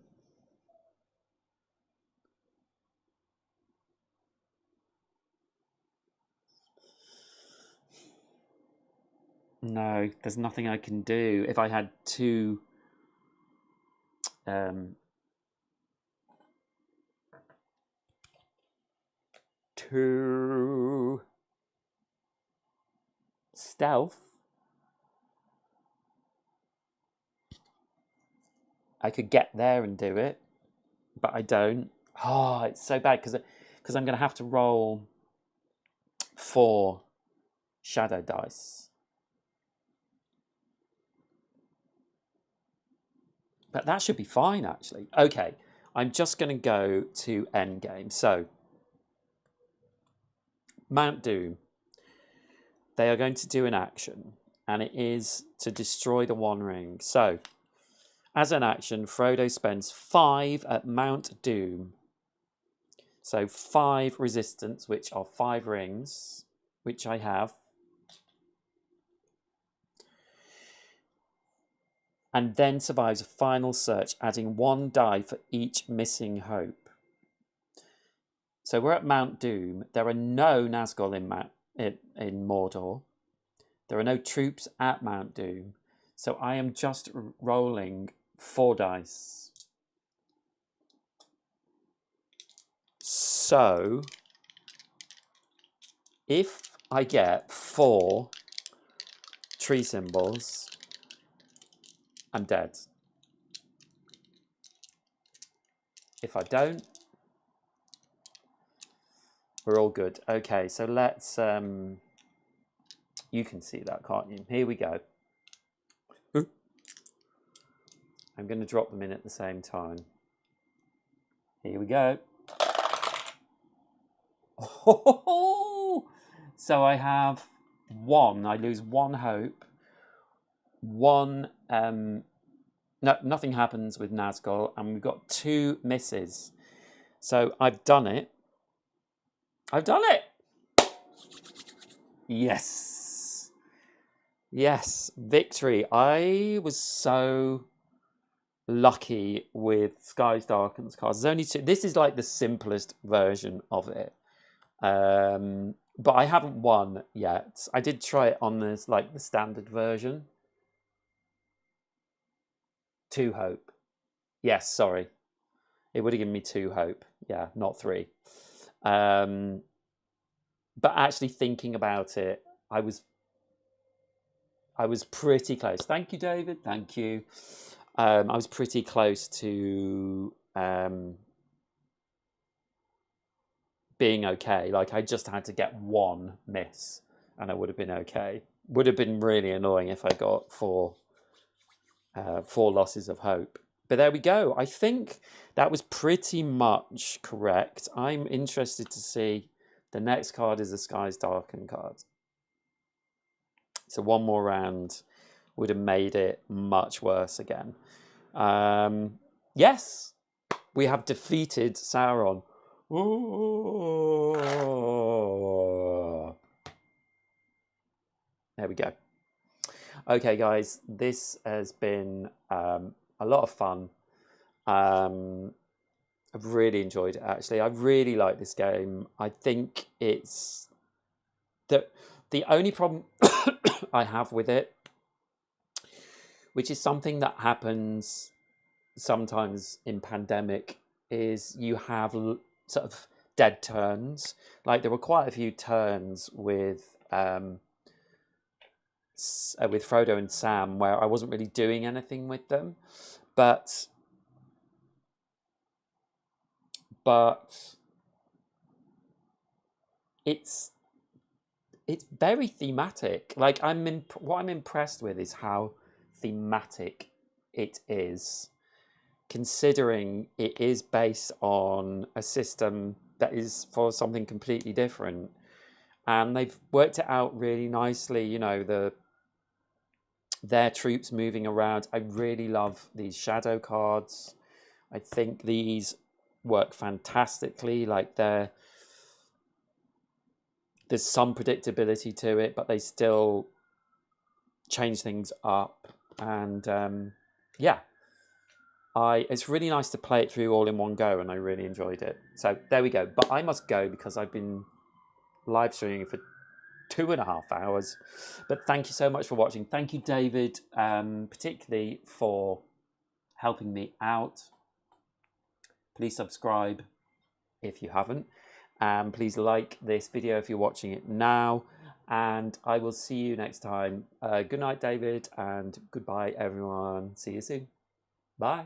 Speaker 1: No, there's nothing I can do. If I had 2 2 stealth, I could get there and do it, but I don't. Oh, it's so bad because I'm going to have to roll 4 shadow dice. But that should be fine, actually. Okay, I'm just going to go to endgame. So, Mount Doom. They are going to do an action, and it is to destroy the One Ring. So, as an action, Frodo spends 5 at Mount Doom. So 5 resistance, which are 5 rings, which I have. And then survives a final search, adding 1 die for each missing hope. So we're at Mount Doom. There are no Nazgul in Mordor. There are no troops at Mount Doom. So I am just rolling 4 dice. So if I get 4 tree symbols, I'm dead. If I don't, we're all good. Okay, so let's... you can see that, can't you? Here we go. I'm going to drop them in at the same time. Here we go. Oh, so I have 1. I lose 1 hope. 1... no, nothing happens with Nazgul, and we've got 2 misses. So I've done it. I've done it! Yes. Yes, victory. I was so lucky with Skies Darken's cards. There's only 2. This is like the simplest version of it. But I haven't won yet. I did try it on this, like the standard version. 2 hope. Yes, sorry. It would have given me 2 hope. Yeah, not 3. But actually thinking about it, I was pretty close. Thank you, David. Thank you. I was pretty close to being okay. Like I just had to get 1 miss, and I would have been okay. Would have been really annoying if I got 4 losses of hope. But there we go. I think that was pretty much correct. I'm interested to see the next card is a Skies Darken card. So one more round would have made it much worse again. Yes, we have defeated Sauron. Ooh. There we go. Okay, guys, this has been a lot of fun. I've really enjoyed it, actually. I really like this game. I think it's the only problem I have with it, which is something that happens sometimes in Pandemic, is you have sort of dead turns. Like there were quite a few turns with Frodo and Sam where I wasn't really doing anything with them, but it's very thematic. Like what I'm impressed with is how thematic it is, considering it is based on a system that is for something completely different, and they've worked it out really nicely. You know, their troops moving around. I really love these shadow cards. I think these work fantastically. Like there's some predictability to it, but they still change things up. And yeah, it's really nice to play it through all in one go, and I really enjoyed it. So there we go. But I must go because I've been live streaming for 2.5 hours. But thank you so much for watching. Thank you, David, particularly for helping me out. Please subscribe if you haven't. Please like this video if you're watching it now. And I will see you next time. Good night, David, and goodbye, everyone. See you soon. Bye.